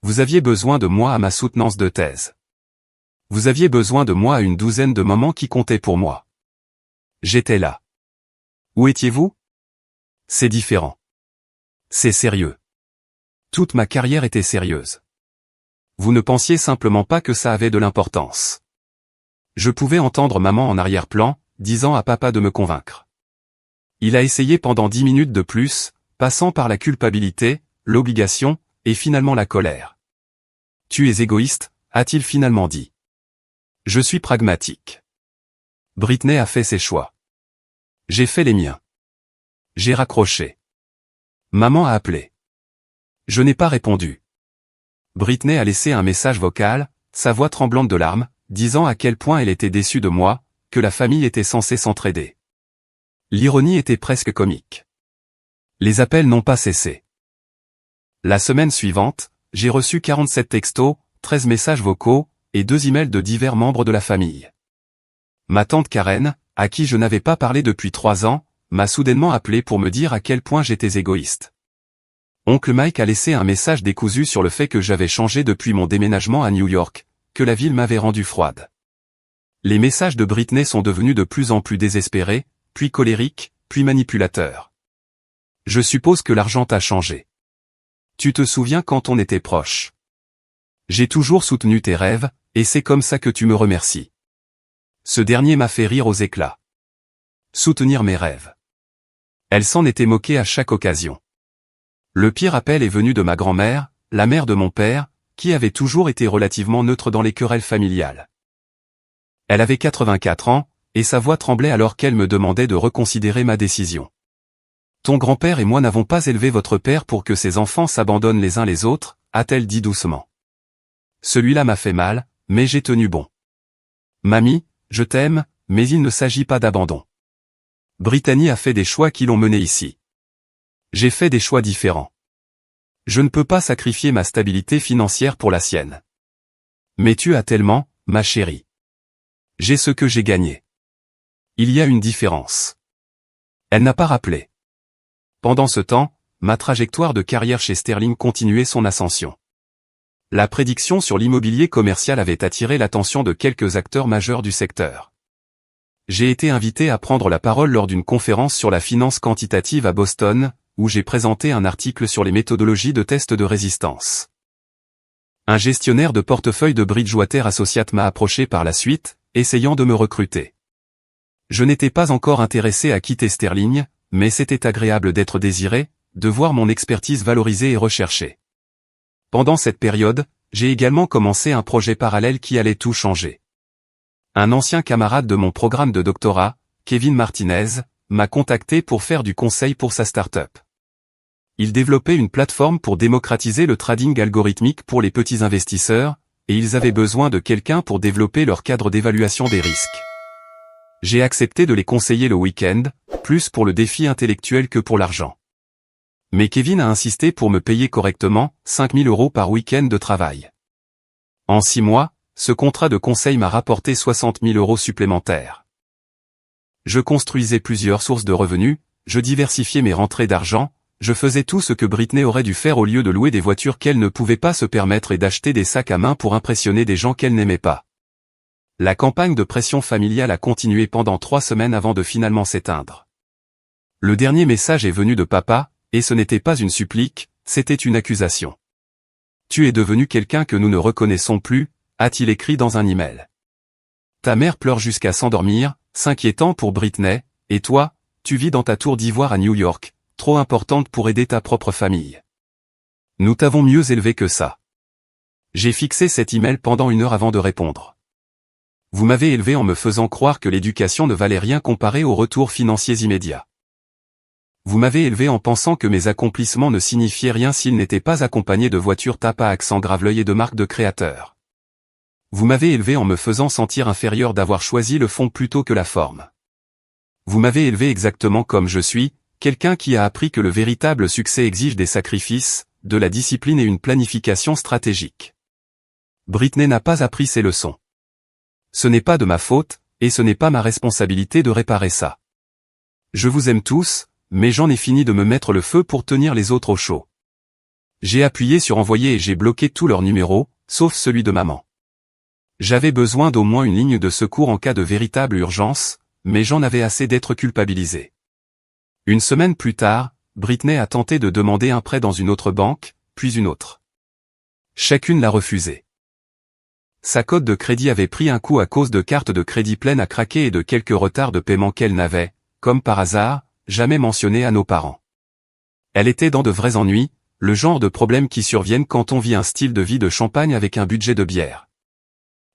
Vous aviez besoin de moi à ma soutenance de thèse. Vous aviez besoin de moi à une douzaine de moments qui comptaient pour moi. J'étais là. Où étiez-vous? C'est différent. C'est sérieux. Toute ma carrière était sérieuse. Vous ne pensiez simplement pas que ça avait de l'importance. Je pouvais entendre maman en arrière-plan, disant à papa de me convaincre. Il a essayé pendant 10 minutes de plus, passant par la culpabilité, l'obligation, et finalement la colère. Tu es égoïste, a-t-il finalement dit. Je suis pragmatique. Britney a fait ses choix. J'ai fait les miens. J'ai raccroché. Maman a appelé. Je n'ai pas répondu. Britney a laissé un message vocal, sa voix tremblante de larmes, disant à quel point elle était déçue de moi, que la famille était censée s'entraider. L'ironie était presque comique. Les appels n'ont pas cessé. La semaine suivante, j'ai reçu 47 textos, 13 messages vocaux, et 2 emails de divers membres de la famille. Ma tante Karen, à qui je n'avais pas parlé depuis 3 ans, m'a soudainement appelé pour me dire à quel point j'étais égoïste. Oncle Mike a laissé un message décousu sur le fait que j'avais changé depuis mon déménagement à New York, que la ville m'avait rendue froide. Les messages de Britney sont devenus de plus en plus désespérés, puis colériques, puis manipulateurs. Je suppose que l'argent t'a changé. Tu te souviens quand on était proches. J'ai toujours soutenu tes rêves, et c'est comme ça que tu me remercies. Ce dernier m'a fait rire aux éclats. Soutenir mes rêves. Elle s'en était moquée à chaque occasion. Le pire appel est venu de ma grand-mère, la mère de mon père, qui avait toujours été relativement neutre dans les querelles familiales. Elle avait 84 ans, et sa voix tremblait alors qu'elle me demandait de reconsidérer ma décision. Ton grand-père et moi n'avons pas élevé votre père pour que ses enfants s'abandonnent les uns les autres, a-t-elle dit doucement. Celui-là m'a fait mal, mais j'ai tenu bon. Mamie, je t'aime, mais il ne s'agit pas d'abandon. Brittany a fait des choix qui l'ont mené ici. J'ai fait des choix différents. Je ne peux pas sacrifier ma stabilité financière pour la sienne. Mais tu as tellement, ma chérie. J'ai ce que j'ai gagné. Il y a une différence. Elle n'a pas rappelé. Pendant ce temps, ma trajectoire de carrière chez Sterling continuait son ascension. La prédiction sur l'immobilier commercial avait attiré l'attention de quelques acteurs majeurs du secteur. J'ai été invité à prendre la parole lors d'une conférence sur la finance quantitative à Boston, où j'ai présenté un article sur les méthodologies de test de résistance. Un gestionnaire de portefeuille de Bridgewater Associates m'a approché par la suite, essayant de me recruter. Je n'étais pas encore intéressé à quitter Sterling, mais c'était agréable d'être désiré, de voir mon expertise valorisée et recherchée. Pendant cette période, j'ai également commencé un projet parallèle qui allait tout changer. Un ancien camarade de mon programme de doctorat, Kevin Martinez, m'a contacté pour faire du conseil pour sa start-up. ils développaient une plateforme pour démocratiser le trading algorithmique pour les petits investisseurs, et ils avaient besoin de quelqu'un pour développer leur cadre d'évaluation des risques. J'ai accepté de les conseiller le week-end, plus pour le défi intellectuel que pour l'argent. Mais Kevin a insisté pour me payer correctement, 5 000 € par week-end de travail. En 6 mois, ce contrat de conseil m'a rapporté 60 000 € supplémentaires. Je construisais plusieurs sources de revenus, je diversifiais mes rentrées d'argent, je faisais tout ce que Britney aurait dû faire au lieu de louer des voitures qu'elle ne pouvait pas se permettre et d'acheter des sacs à main pour impressionner des gens qu'elle n'aimait pas. La campagne de pression familiale a continué pendant 3 semaines avant de finalement s'éteindre. Le dernier message est venu de papa, et ce n'était pas une supplique, c'était une accusation. Tu es devenu quelqu'un que nous ne reconnaissons plus, a-t-il écrit dans un email. Ta mère pleure jusqu'à s'endormir, s'inquiétant pour Britney, et toi, tu vis dans ta tour d'ivoire à New York, trop importante pour aider ta propre famille. Nous t'avons mieux élevé que ça. J'ai fixé cet email pendant 1 heure avant de répondre. Vous m'avez élevé en me faisant croire que l'éducation ne valait rien comparé aux retours financiers immédiats. Vous m'avez élevé en pensant que mes accomplissements ne signifiaient rien s'ils n'étaient pas accompagnés de voitures tape à accent grave-l'œil et de marques de créateurs. Vous m'avez élevé en me faisant sentir inférieur d'avoir choisi le fond plutôt que la forme. Vous m'avez élevé exactement comme je suis, quelqu'un qui a appris que le véritable succès exige des sacrifices, de la discipline et une planification stratégique. Britney n'a pas appris ces leçons. Ce n'est pas de ma faute, et ce n'est pas ma responsabilité de réparer ça. Je vous aime tous, mais j'en ai fini de me mettre le feu pour tenir les autres au chaud. J'ai appuyé sur envoyer et j'ai bloqué tous leurs numéros, sauf celui de maman. J'avais besoin d'au moins une ligne de secours en cas de véritable urgence, mais j'en avais assez d'être culpabilisé. 1 semaine plus tard, Britney a tenté de demander un prêt dans une autre banque, puis une autre. Chacune l'a refusé. Sa cote de crédit avait pris un coup à cause de cartes de crédit pleines à craquer et de quelques retards de paiement qu'elle n'avait, comme par hasard, jamais mentionnés à nos parents. Elle était dans de vrais ennuis, le genre de problèmes qui surviennent quand on vit un style de vie de champagne avec un budget de bière.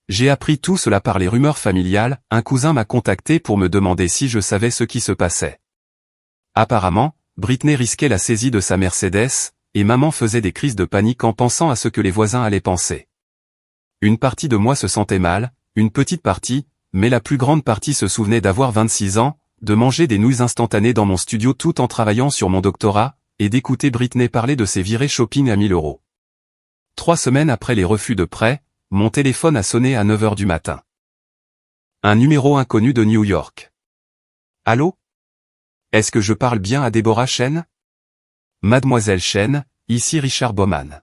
J'ai appris tout cela par les rumeurs familiales, un cousin m'a contacté pour me demander si je savais ce qui se passait. Apparemment, Britney risquait la saisie de sa Mercedes, et maman faisait des crises de panique en pensant à ce que les voisins allaient penser. Une partie de moi se sentait mal, une petite partie, mais la plus grande partie se souvenait d'avoir 26 ans, de manger des nouilles instantanées dans mon studio tout en travaillant sur mon doctorat, et d'écouter Britney parler de ses virées shopping à 1 000 €. 3 semaines après les refus de prêt, mon téléphone a sonné à 9 h du matin. Un numéro inconnu de New York. Allô? Est-ce que je parle bien à Deborah Chen? Mademoiselle Chen, ici Richard Bowman.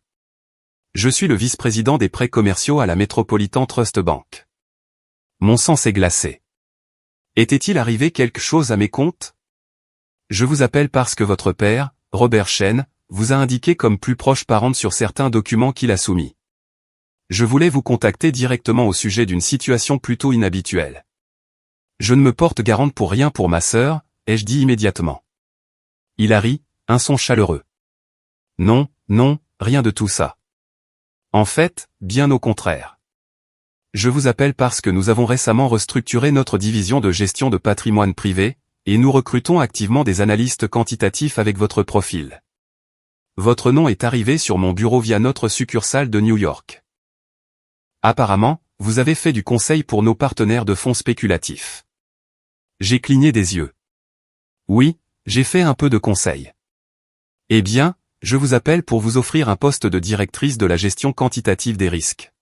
Je suis le vice-président des prêts commerciaux à la Metropolitan Trust Bank. Mon sang s'est glacé. Était-il arrivé quelque chose à mes comptes? Je vous appelle parce que votre père, Robert Chen, vous a indiqué comme plus proche parente sur certains documents qu'il a soumis. Je voulais vous contacter directement au sujet d'une situation plutôt inhabituelle. Je ne me porte garante pour rien pour ma sœur, ai-je dit immédiatement. Il a ri, un son chaleureux. Non, non, rien de tout ça. En fait, bien au contraire. Je vous appelle parce que nous avons récemment restructuré notre division de gestion de patrimoine privé, et nous recrutons activement des analystes quantitatifs avec votre profil. Votre nom est arrivé sur mon bureau via notre succursale de New York. Apparemment, vous avez fait du conseil pour nos partenaires de fonds spéculatifs. J'ai cligné des yeux. Oui, j'ai fait un peu de conseil. Eh bien, je vous appelle pour vous offrir un poste de directrice de la gestion quantitative des risques.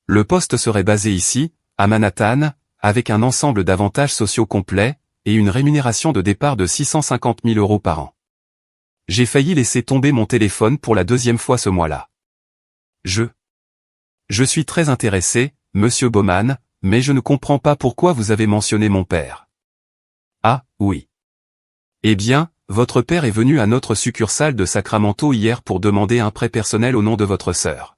Le poste serait basé ici, à Manhattan, avec un ensemble d'avantages sociaux complets, et une rémunération de départ de 650 000 € par an. J'ai failli laisser tomber mon téléphone pour la 2e fois ce mois-là. Je suis très intéressé, monsieur Bowman, mais je ne comprends pas pourquoi vous avez mentionné mon père. Ah, oui. Eh bien, votre père est venu à notre succursale de Sacramento hier pour demander un prêt personnel au nom de votre sœur.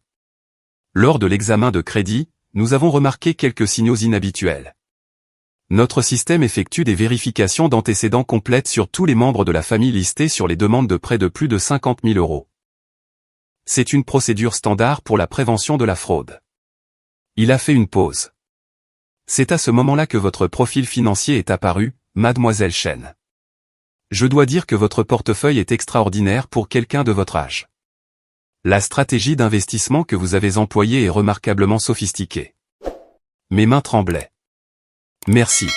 Lors de l'examen de crédit, nous avons remarqué quelques signaux inhabituels. Notre système effectue des vérifications d'antécédents complètes sur tous les membres de la famille listés sur les demandes de prêt de plus de 50 000 €. C'est une procédure standard pour la prévention de la fraude. Il a fait une pause. C'est à ce moment-là que votre profil financier est apparu, mademoiselle Chen. Je dois dire que votre portefeuille est extraordinaire pour quelqu'un de votre âge. La stratégie d'investissement que vous avez employée est remarquablement sophistiquée. Mes mains tremblaient. Merci.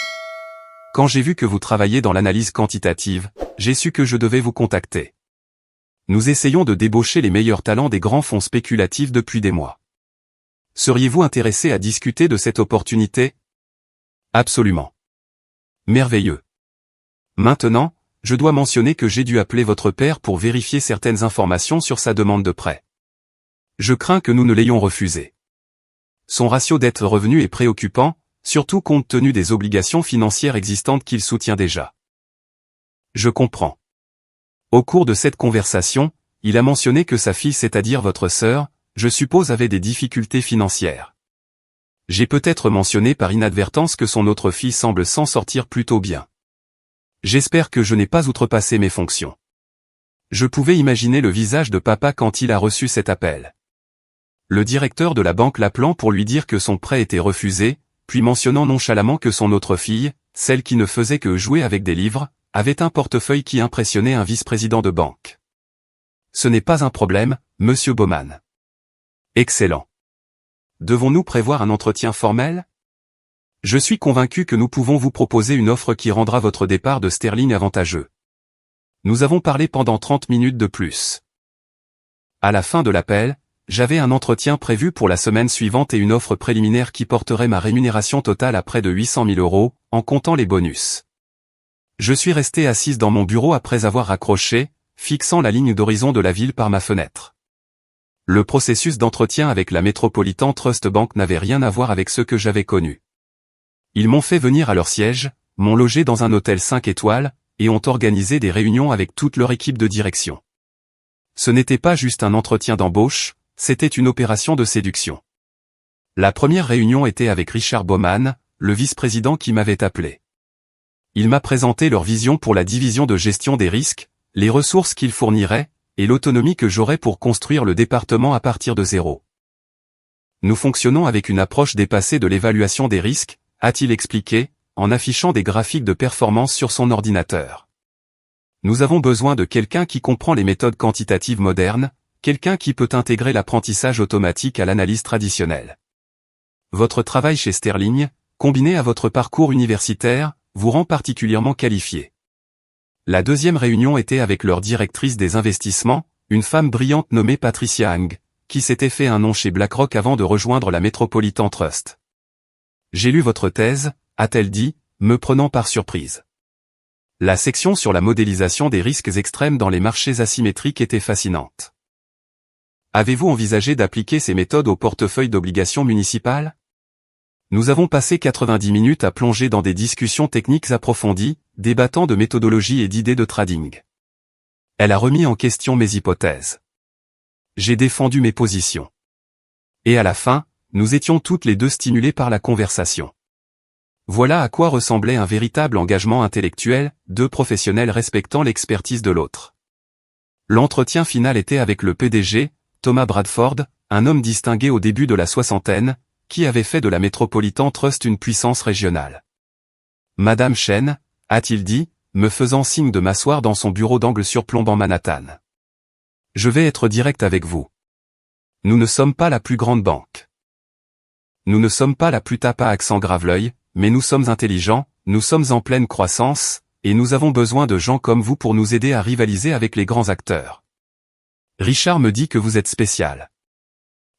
Quand j'ai vu que vous travaillez dans l'analyse quantitative, j'ai su que je devais vous contacter. Nous essayons de débaucher les meilleurs talents des grands fonds spéculatifs depuis des mois. Seriez-vous intéressé à discuter de cette opportunité? Absolument. Merveilleux. Maintenant, je dois mentionner que j'ai dû appeler votre père pour vérifier certaines informations sur sa demande de prêt. Je crains que nous ne l'ayons refusé. Son ratio dette-revenu est préoccupant, surtout compte tenu des obligations financières existantes qu'il soutient déjà. Je comprends. Au cours de cette conversation, il a mentionné que sa fille, c'est-à-dire votre sœur, je suppose avait des difficultés financières. J'ai peut-être mentionné par inadvertance que son autre fille semble s'en sortir plutôt bien. J'espère que je n'ai pas outrepassé mes fonctions. Je pouvais imaginer le visage de papa quand il a reçu cet appel. Le directeur de la banque l'appelant pour lui dire que son prêt était refusé, puis mentionnant nonchalamment que son autre fille, celle qui ne faisait que jouer avec des livres, avait un portefeuille qui impressionnait un vice-président de banque. Ce n'est pas un problème, monsieur Bowman. Excellent. Devons-nous prévoir un entretien formel? Je suis convaincu que nous pouvons vous proposer une offre qui rendra votre départ de Sterling avantageux. Nous avons parlé pendant 30 minutes de plus. À la fin de l'appel, j'avais un entretien prévu pour la semaine suivante et une offre préliminaire qui porterait ma rémunération totale à près de 800 000 €, en comptant les bonus. Je suis resté assise dans mon bureau après avoir raccroché, fixant la ligne d'horizon de la ville par ma fenêtre. Le processus d'entretien avec la Metropolitan Trust Bank n'avait rien à voir avec ce que j'avais connu. Ils m'ont fait venir à leur siège, m'ont logé dans un hôtel 5 étoiles, et ont organisé des réunions avec toute leur équipe de direction. Ce n'était pas juste un entretien d'embauche, c'était une opération de séduction. La première réunion était avec Richard Bowman, le vice-président qui m'avait appelé. Il m'a présenté leur vision pour la division de gestion des risques, les ressources qu'ils fourniraient, et l'autonomie que j'aurais pour construire le département à partir de zéro. Nous fonctionnons avec une approche dépassée de l'évaluation des risques, a-t-il expliqué, en affichant des graphiques de performance sur son ordinateur. Nous avons besoin de quelqu'un qui comprend les méthodes quantitatives modernes, quelqu'un qui peut intégrer l'apprentissage automatique à l'analyse traditionnelle. Votre travail chez Sterling, combiné à votre parcours universitaire, vous rend particulièrement qualifié. La deuxième réunion était avec leur directrice des investissements, une femme brillante nommée Patricia Hang, qui s'était fait un nom chez BlackRock avant de rejoindre la Metropolitan Trust. J'ai lu votre thèse, a-t-elle dit, me prenant par surprise. La section sur la modélisation des risques extrêmes dans les marchés asymétriques était fascinante. Avez-vous envisagé d'appliquer ces méthodes au portefeuille d'obligations municipales? Nous avons passé 90 minutes à plonger dans des discussions techniques approfondies, débattant de méthodologie et d'idées de trading. Elle a remis en question mes hypothèses. J'ai défendu mes positions. Et à la fin, nous étions toutes les deux stimulées par la conversation. Voilà à quoi ressemblait un véritable engagement intellectuel, deux professionnels respectant l'expertise de l'autre. L'entretien final était avec le PDG, Thomas Bradford, un homme distingué au début de la soixantaine, qui avait fait de la Metropolitan Trust une puissance régionale. Madame Chen, a-t-il dit, me faisant signe de m'asseoir dans son bureau d'angle surplombant Manhattan. Je vais être direct avec vous. Nous ne sommes pas la plus grande banque. Nous ne sommes pas la plus tape à accent grave-l'œil, mais nous sommes intelligents, nous sommes en pleine croissance, et nous avons besoin de gens comme vous pour nous aider à rivaliser avec les grands acteurs. Richard me dit que vous êtes spécial.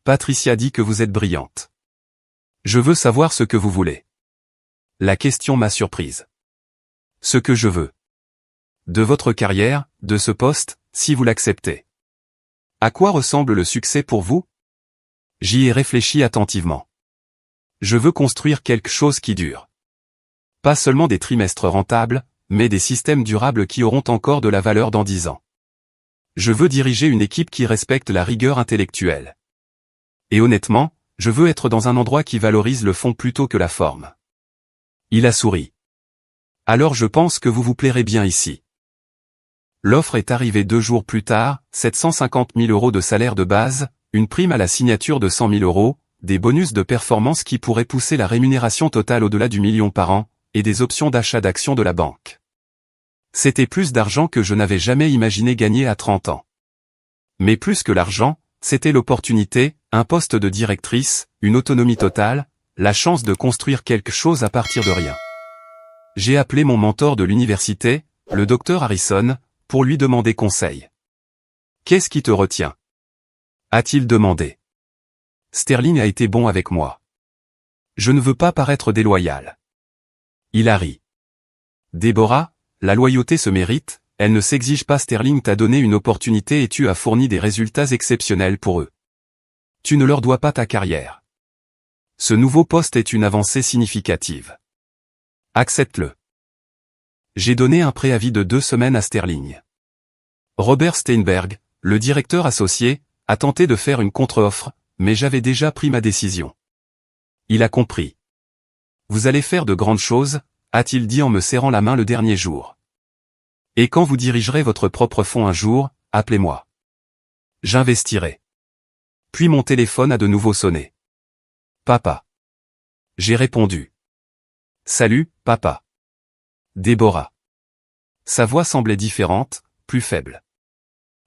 Patricia dit que vous êtes brillante. Je veux savoir ce que vous voulez. La question m'a surprise. Ce que je veux. De votre carrière, de ce poste, si vous l'acceptez. À quoi ressemble le succès pour vous? J'y ai réfléchi attentivement. Je veux construire quelque chose qui dure. Pas seulement des trimestres rentables, mais des systèmes durables qui auront encore de la valeur dans 10 ans. Je veux diriger une équipe qui respecte la rigueur intellectuelle. Et honnêtement, je veux être dans un endroit qui valorise le fond plutôt que la forme. Il a souri. Alors je pense que vous vous plairez bien ici. L'offre est arrivée 2 jours plus tard, 750 000 € de salaire de base, une prime à la signature de 100 000 €, des bonus de performance qui pourraient pousser la rémunération totale au-delà du million par an, et des options d'achat d'actions de la banque. C'était plus d'argent que je n'avais jamais imaginé gagner à 30 ans. Mais plus que l'argent, c'était l'opportunité, un poste de directrice, une autonomie totale, la chance de construire quelque chose à partir de rien. J'ai appelé mon mentor de l'université, le docteur Harrison, pour lui demander conseil. « Qu'est-ce qui te retient ?» a-t-il demandé. Sterling a été bon avec moi. Je ne veux pas paraître déloyal. Il a ri. Déborah, la loyauté se mérite, elle ne s'exige pas. Sterling t'a donné une opportunité et tu as fourni des résultats exceptionnels pour eux. Tu ne leur dois pas ta carrière. Ce nouveau poste est une avancée significative. Accepte-le. J'ai donné un préavis de 2 semaines à Sterling. Robert Steinberg, le directeur associé, a tenté de faire une contre-offre, mais j'avais déjà pris ma décision. Il a compris. Vous allez faire de grandes choses, a-t-il dit en me serrant la main le dernier jour. Et quand vous dirigerez votre propre fonds un jour, appelez-moi. J'investirai. Puis mon téléphone a de nouveau sonné. Papa. J'ai répondu. Salut, papa. Déborah. Sa voix semblait différente, plus faible.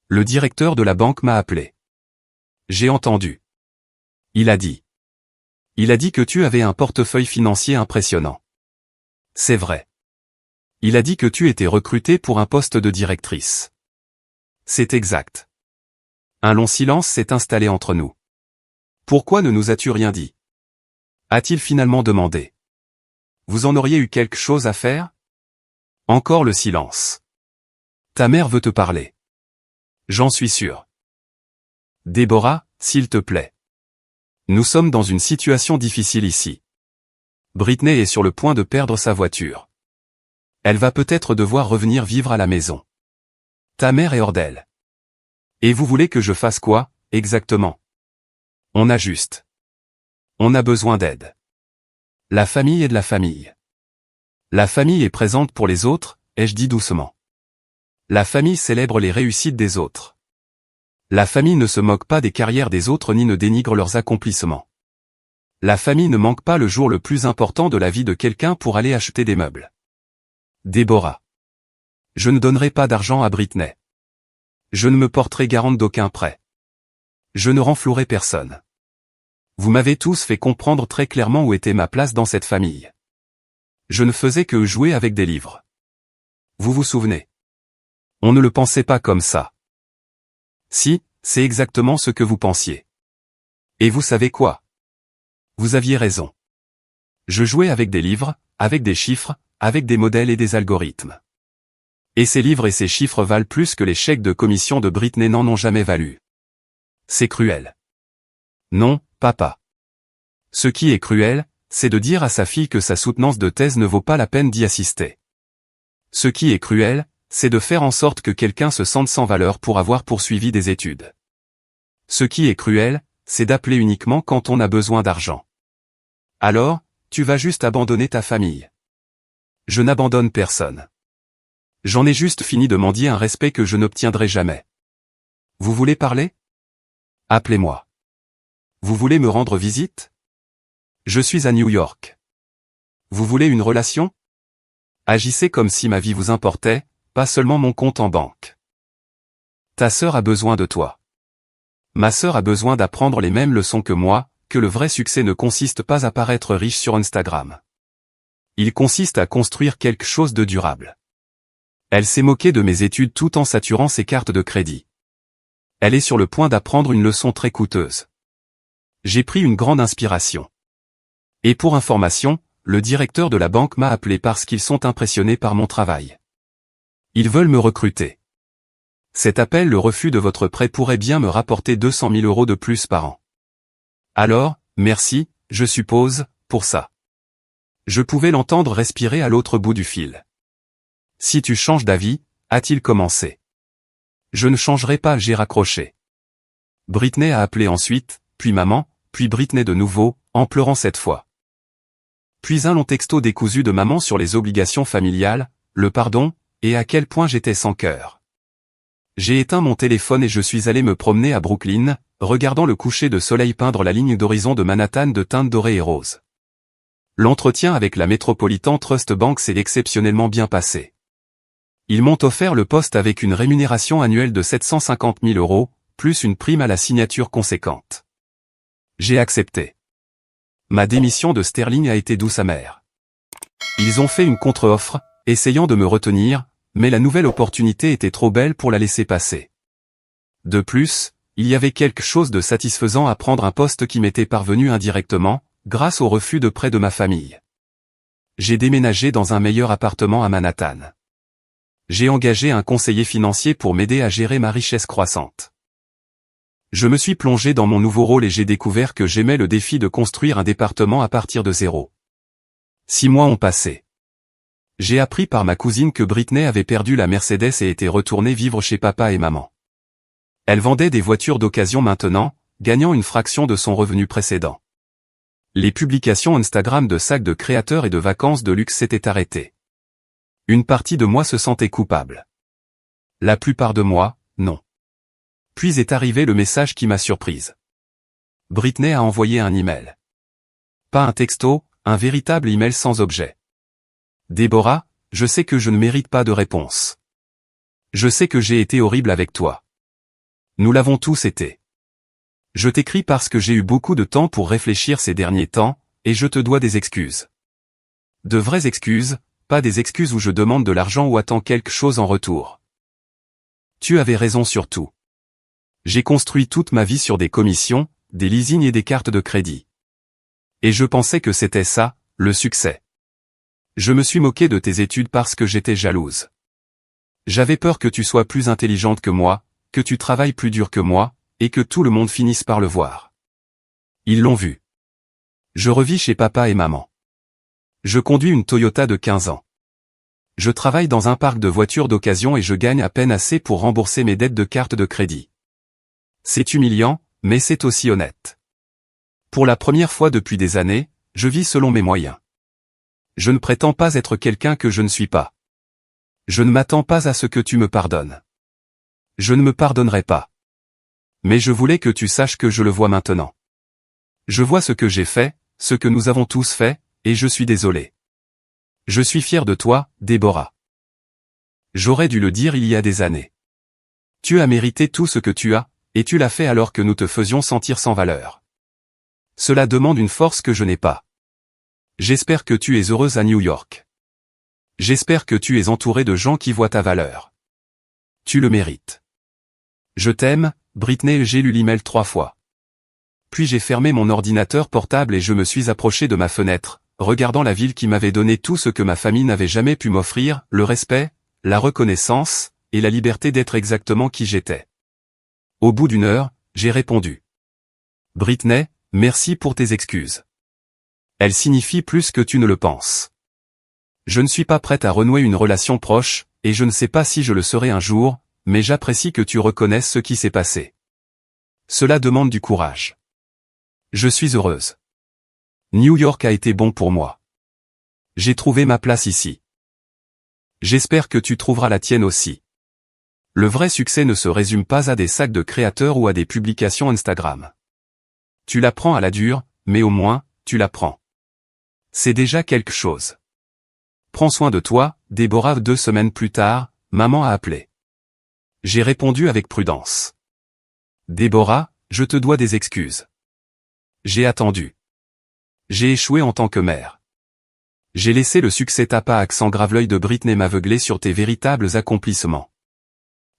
Le directeur de la banque m'a appelé. J'ai entendu. Il a dit. Il a dit que tu avais un portefeuille financier impressionnant. C'est vrai. Il a dit que tu étais recrutée pour un poste de directrice. C'est exact. Un long silence s'est installé entre nous. Pourquoi ne nous as-tu rien dit? A-t-il finalement demandé. Vous en auriez eu quelque chose à faire? Encore le silence. Ta mère veut te parler. J'en suis sûr. Déborah, s'il te plaît. Nous sommes dans une situation difficile ici. Britney est sur le point de perdre sa voiture. Elle va peut-être devoir revenir vivre à la maison. Ta mère est hors d'elle. Et vous voulez que je fasse quoi, exactement? On a juste. On a besoin d'aide. La famille est de la famille. La famille est présente pour les autres, ai-je dit doucement. La famille célèbre les réussites des autres. La famille ne se moque pas des carrières des autres ni ne dénigre leurs accomplissements. La famille ne manque pas le jour le plus important de la vie de quelqu'un pour aller acheter des meubles. Déborah. Je ne donnerai pas d'argent à Britney. Je ne me porterai garante d'aucun prêt. Je ne renflouerai personne. Vous m'avez tous fait comprendre très clairement où était ma place dans cette famille. Je ne faisais que jouer avec des livres. Vous vous souvenez? On ne le pensait pas comme ça. Si, c'est exactement ce que vous pensiez. Et vous savez quoi? Vous aviez raison. Je jouais avec des livres, avec des chiffres, avec des modèles et des algorithmes. Et ces livres et ces chiffres valent plus que les chèques de commission de Britney n'en ont jamais valu. C'est cruel. Non, papa. Ce qui est cruel, c'est de dire à sa fille que sa soutenance de thèse ne vaut pas la peine d'y assister. Ce qui est cruel, c'est de faire en sorte que quelqu'un se sente sans valeur pour avoir poursuivi des études. Ce qui est cruel, c'est d'appeler uniquement quand on a besoin d'argent. Alors, tu vas juste abandonner ta famille. Je n'abandonne personne. J'en ai juste fini de mendier un respect que je n'obtiendrai jamais. Vous voulez parler? Appelez-moi. Vous voulez me rendre visite? Je suis à New York. Vous voulez une relation? Agissez comme si ma vie vous importait, pas seulement mon compte en banque. Ta sœur a besoin de toi. Ma sœur a besoin d'apprendre les mêmes leçons que moi, que le vrai succès ne consiste pas à paraître riche sur Instagram. Il consiste à construire quelque chose de durable. Elle s'est moquée de mes études tout en saturant ses cartes de crédit. Elle est sur le point d'apprendre une leçon très coûteuse. J'ai pris une grande inspiration. Et pour information, le directeur de la banque m'a appelé parce qu'ils sont impressionnés par mon travail. Ils veulent me recruter. Cet appel, le refus de votre prêt pourrait bien me rapporter 200 000 € de plus par an. Alors, merci, je suppose, pour ça. Je pouvais l'entendre respirer à l'autre bout du fil. Si tu changes d'avis, a-t-il commencé. Je ne changerai pas, j'ai raccroché. Britney a appelé ensuite, puis maman, puis Britney de nouveau, en pleurant cette fois. Puis un long texto décousu de maman sur les obligations familiales, le pardon, et à quel point j'étais sans cœur. J'ai éteint mon téléphone et je suis allé me promener à Brooklyn, regardant le coucher de soleil peindre la ligne d'horizon de Manhattan de teintes dorées et roses. L'entretien avec la Metropolitan Trust Bank s'est exceptionnellement bien passé. Ils m'ont offert le poste avec une rémunération annuelle de 750 000 €, plus une prime à la signature conséquente. J'ai accepté. Ma démission de Sterling a été douce amère. Ils ont fait une contre-offre, essayant de me retenir, mais la nouvelle opportunité était trop belle pour la laisser passer. De plus, il y avait quelque chose de satisfaisant à prendre un poste qui m'était parvenu indirectement, grâce au refus de prêt de ma famille. J'ai déménagé dans un meilleur appartement à Manhattan. J'ai engagé un conseiller financier pour m'aider à gérer ma richesse croissante. Je me suis plongé dans mon nouveau rôle et j'ai découvert que j'aimais le défi de construire un département à partir de zéro. 6 mois ont passé. J'ai appris par ma cousine que Britney avait perdu la Mercedes et était retournée vivre chez papa et maman. Elle vendait des voitures d'occasion maintenant, gagnant une fraction de son revenu précédent. Les publications Instagram de sacs de créateurs et de vacances de luxe s'étaient arrêtées. Une partie de moi se sentait coupable. La plupart de moi, non. Puis est arrivé le message qui m'a surprise. Britney a envoyé un email. Pas un texto, un véritable email sans objet. Déborah, je sais que je ne mérite pas de réponse. Je sais que j'ai été horrible avec toi. Nous l'avons tous été. Je t'écris parce que j'ai eu beaucoup de temps pour réfléchir ces derniers temps, et je te dois des excuses. De vraies excuses, pas des excuses où je demande de l'argent ou attends quelque chose en retour. Tu avais raison sur tout. J'ai construit toute ma vie sur des commissions, des leasings et des cartes de crédit. Et je pensais que c'était ça, le succès. Je me suis moqué de tes études parce que j'étais jalouse. J'avais peur que tu sois plus intelligente que moi, que tu travailles plus dur que moi, et que tout le monde finisse par le voir. Ils l'ont vu. Je revis chez papa et maman. Je conduis une Toyota de 15 ans. Je travaille dans un parc de voitures d'occasion et je gagne à peine assez pour rembourser mes dettes de carte de crédit. C'est humiliant, mais c'est aussi honnête. Pour la première fois depuis des années, je vis selon mes moyens. Je ne prétends pas être quelqu'un que je ne suis pas. Je ne m'attends pas à ce que tu me pardonnes. Je ne me pardonnerai pas. Mais je voulais que tu saches que je le vois maintenant. Je vois ce que j'ai fait, ce que nous avons tous fait, et je suis désolé. Je suis fier de toi, Déborah. J'aurais dû le dire il y a des années. Tu as mérité tout ce que tu as, et tu l'as fait alors que nous te faisions sentir sans valeur. Cela demande une force que je n'ai pas. J'espère que tu es heureuse à New York. J'espère que tu es entourée de gens qui voient ta valeur. Tu le mérites. Je t'aime, Britney. J'ai lu l'email 3 fois. Puis j'ai fermé mon ordinateur portable et je me suis approché de ma fenêtre, regardant la ville qui m'avait donné tout ce que ma famille n'avait jamais pu m'offrir, le respect, la reconnaissance, et la liberté d'être exactement qui j'étais. Au bout d'1 heure, j'ai répondu. Britney, merci pour tes excuses. Elles signifient plus que tu ne le penses. Je ne suis pas prête à renouer une relation proche, et je ne sais pas si je le serai un jour, mais j'apprécie que tu reconnaisses ce qui s'est passé. Cela demande du courage. Je suis heureuse. New York a été bon pour moi. J'ai trouvé ma place ici. J'espère que tu trouveras la tienne aussi. Le vrai succès ne se résume pas à des sacs de créateurs ou à des publications Instagram. Tu l'apprends à la dure, mais au moins, tu l'apprends. C'est déjà quelque chose. Prends soin de toi, Déborah. 2 semaines plus tard, maman a appelé. J'ai répondu avec prudence. Déborah, je te dois des excuses. J'ai attendu. J'ai échoué en tant que mère. J'ai laissé le succès tapa accent grave. L'œil de Britney m'aveugler sur tes véritables accomplissements.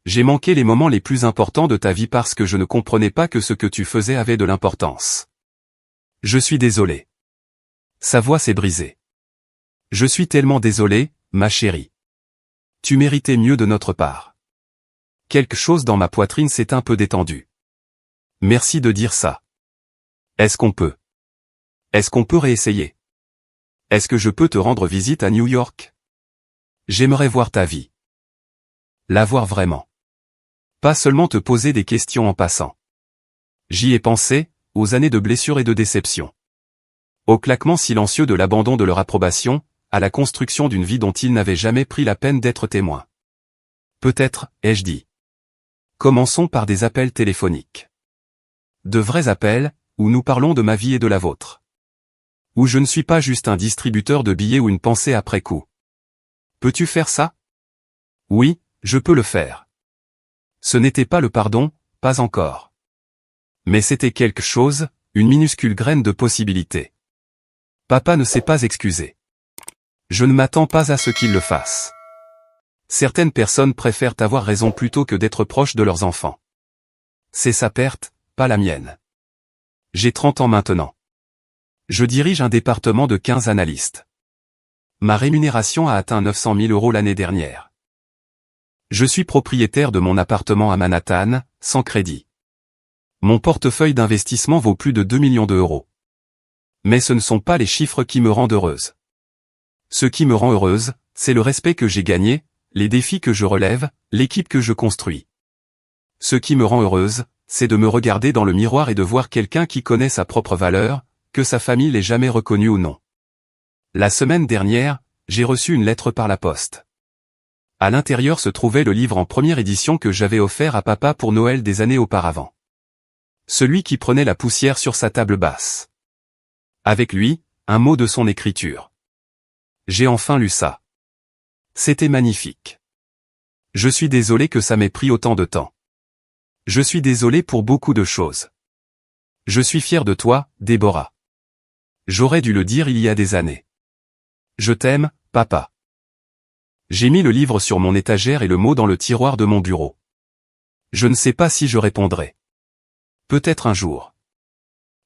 J'ai manqué les moments les plus importants de ta vie parce que je ne comprenais pas que ce que tu faisais avait de l'importance. Je suis désolé. Sa voix s'est brisée. Je suis tellement désolé, ma chérie. Tu méritais mieux de notre part. Quelque chose dans ma poitrine s'est un peu détendu. Merci de dire ça. Est-ce qu'on peut réessayer? Est-ce que je peux te rendre visite à New York? J'aimerais voir ta vie. La voir vraiment. Pas seulement te poser des questions en passant. J'y ai pensé, aux années de blessures et de déceptions. Au claquement silencieux de l'abandon de leur approbation, à la construction d'une vie dont ils n'avaient jamais pris la peine d'être témoins. Peut-être, ai-je dit. Commençons par des appels téléphoniques. De vrais appels, où nous parlons de ma vie et de la vôtre. Où je ne suis pas juste un distributeur de billets ou une pensée après coup. Peux-tu faire ça? Oui, je peux le faire. Ce n'était pas le pardon, pas encore. Mais c'était quelque chose, une minuscule graine de possibilité. Papa ne s'est pas excusé. Je ne m'attends pas à ce qu'il le fasse. Certaines personnes préfèrent avoir raison plutôt que d'être proches de leurs enfants. C'est sa perte, pas la mienne. J'ai 30 ans maintenant. Je dirige un département de 15 analystes. Ma rémunération a atteint 900 000 € l'année dernière. Je suis propriétaire de mon appartement à Manhattan, sans crédit. Mon portefeuille d'investissement vaut plus de 2 millions d'euros. Mais ce ne sont pas les chiffres qui me rendent heureuse. Ce qui me rend heureuse, c'est le respect que j'ai gagné, les défis que je relève, l'équipe que je construis. Ce qui me rend heureuse, c'est de me regarder dans le miroir et de voir quelqu'un qui connaît sa propre valeur, que sa famille l'ait jamais reconnue ou non. La semaine dernière, j'ai reçu une lettre par la poste. À l'intérieur se trouvait le livre en première édition que j'avais offert à papa pour Noël des années auparavant. Celui qui prenait la poussière sur sa table basse. Avec lui, un mot de son écriture. J'ai enfin lu ça. C'était magnifique. Je suis désolé que ça m'ait pris autant de temps. Je suis désolé pour beaucoup de choses. Je suis fier de toi, Déborah. J'aurais dû le dire il y a des années. Je t'aime, papa. J'ai mis le livre sur mon étagère et le mot dans le tiroir de mon bureau. Je ne sais pas si je répondrai. Peut-être un jour.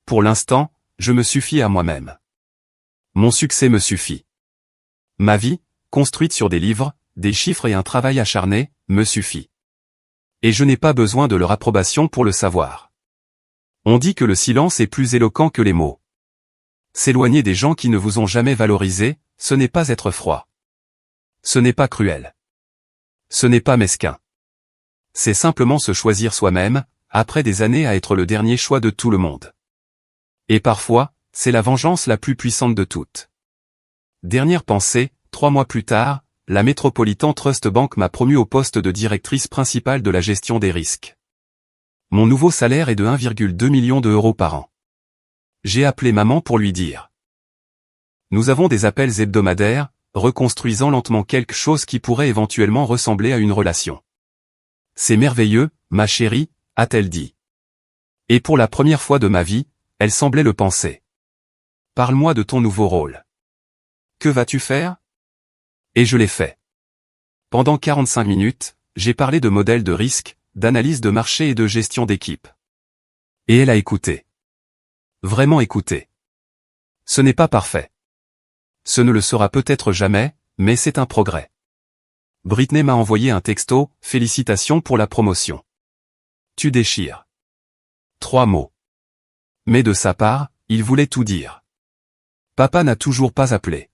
Pour l'instant, je me suffis à moi-même. Mon succès me suffit. Ma vie, construite sur des livres, des chiffres et un travail acharné, me suffit. Et je n'ai pas besoin de leur approbation pour le savoir. On dit que le silence est plus éloquent que les mots. S'éloigner des gens qui ne vous ont jamais valorisé, ce n'est pas être froid. Ce n'est pas cruel. Ce n'est pas mesquin. C'est simplement se choisir soi-même, après des années à être le dernier choix de tout le monde. Et parfois, c'est la vengeance la plus puissante de toutes. Dernière pensée, 3 mois plus tard, la Metropolitan Trust Bank m'a promu au poste de directrice principale de la gestion des risques. Mon nouveau salaire est de 1,2 million d'euros par an. J'ai appelé maman pour lui dire. Nous avons des appels hebdomadaires, reconstruisant lentement quelque chose qui pourrait éventuellement ressembler à une relation. C'est merveilleux, ma chérie, a-t-elle dit. Et pour la première fois de ma vie, elle semblait le penser. Parle-moi de ton nouveau rôle. Que vas-tu faire? Et je l'ai fait. Pendant 45 minutes, j'ai parlé de modèles de risque, d'analyse de marché et de gestion d'équipe. Et elle a écouté. Vraiment écouté. Ce n'est pas parfait. Ce ne le sera peut-être jamais, mais c'est un progrès. Britney m'a envoyé un texto, félicitations pour la promotion. Tu déchires. 3 mots. Mais de sa part, il voulait tout dire. Papa n'a toujours pas appelé.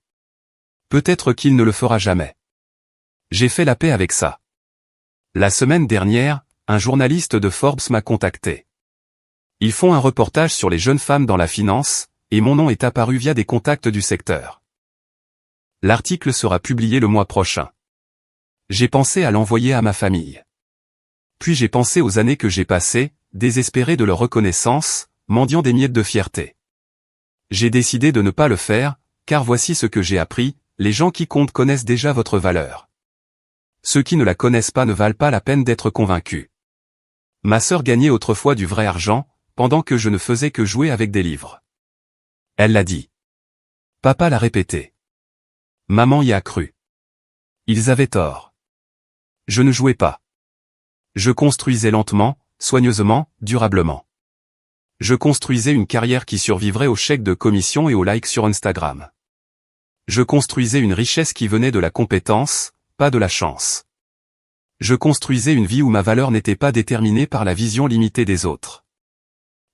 Peut-être qu'il ne le fera jamais. J'ai fait la paix avec ça. La semaine dernière, un journaliste de Forbes m'a contacté. Ils font un reportage sur les jeunes femmes dans la finance, et mon nom est apparu via des contacts du secteur. L'article sera publié le mois prochain. J'ai pensé à l'envoyer à ma famille. Puis j'ai pensé aux années que j'ai passées, désespéré de leur reconnaissance, mendiant des miettes de fierté. J'ai décidé de ne pas le faire, car voici ce que j'ai appris, les gens qui comptent connaissent déjà votre valeur. Ceux qui ne la connaissent pas ne valent pas la peine d'être convaincus. Ma sœur gagnait autrefois du vrai argent, pendant que je ne faisais que jouer avec des livres. Elle l'a dit. Papa l'a répété. Maman y a cru. Ils avaient tort. Je ne jouais pas. Je construisais lentement, soigneusement, durablement. Je construisais une carrière qui survivrait aux chèques de commission et aux likes sur Instagram. Je construisais une richesse qui venait de la compétence, pas de la chance. Je construisais une vie où ma valeur n'était pas déterminée par la vision limitée des autres.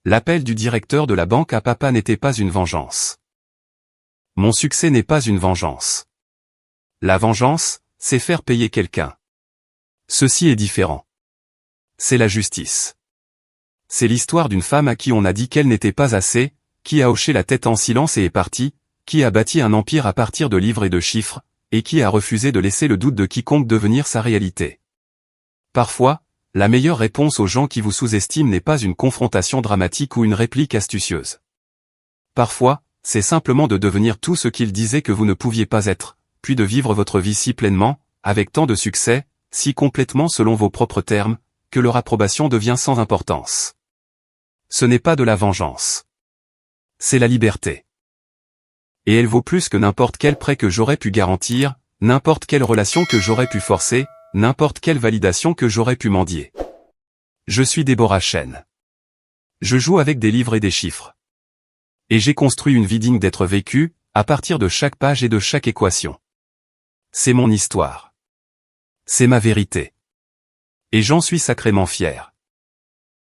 L'appel du directeur de la banque à papa n'était pas une vengeance. Mon succès n'est pas une vengeance. La vengeance, c'est faire payer quelqu'un. Ceci est différent. C'est la justice. C'est l'histoire d'une femme à qui on a dit qu'elle n'était pas assez, qui a hoché la tête en silence et est partie, qui a bâti un empire à partir de livres et de chiffres, et qui a refusé de laisser le doute de quiconque devenir sa réalité. Parfois, la meilleure réponse aux gens qui vous sous-estiment n'est pas une confrontation dramatique ou une réplique astucieuse. Parfois, c'est simplement de devenir tout ce qu'ils disaient que vous ne pouviez pas être, puis de vivre votre vie si pleinement, avec tant de succès, si complètement selon vos propres termes, que leur approbation devient sans importance. Ce n'est pas de la vengeance. C'est la liberté. Et elle vaut plus que n'importe quel prêt que j'aurais pu garantir, n'importe quelle relation que j'aurais pu forcer, n'importe quelle validation que j'aurais pu mendier. Je suis Déborah Chen. Je joue avec des livres et des chiffres. Et j'ai construit une vie digne d'être vécue, à partir de chaque page et de chaque équation. C'est mon histoire. C'est ma vérité. Et j'en suis sacrément fier.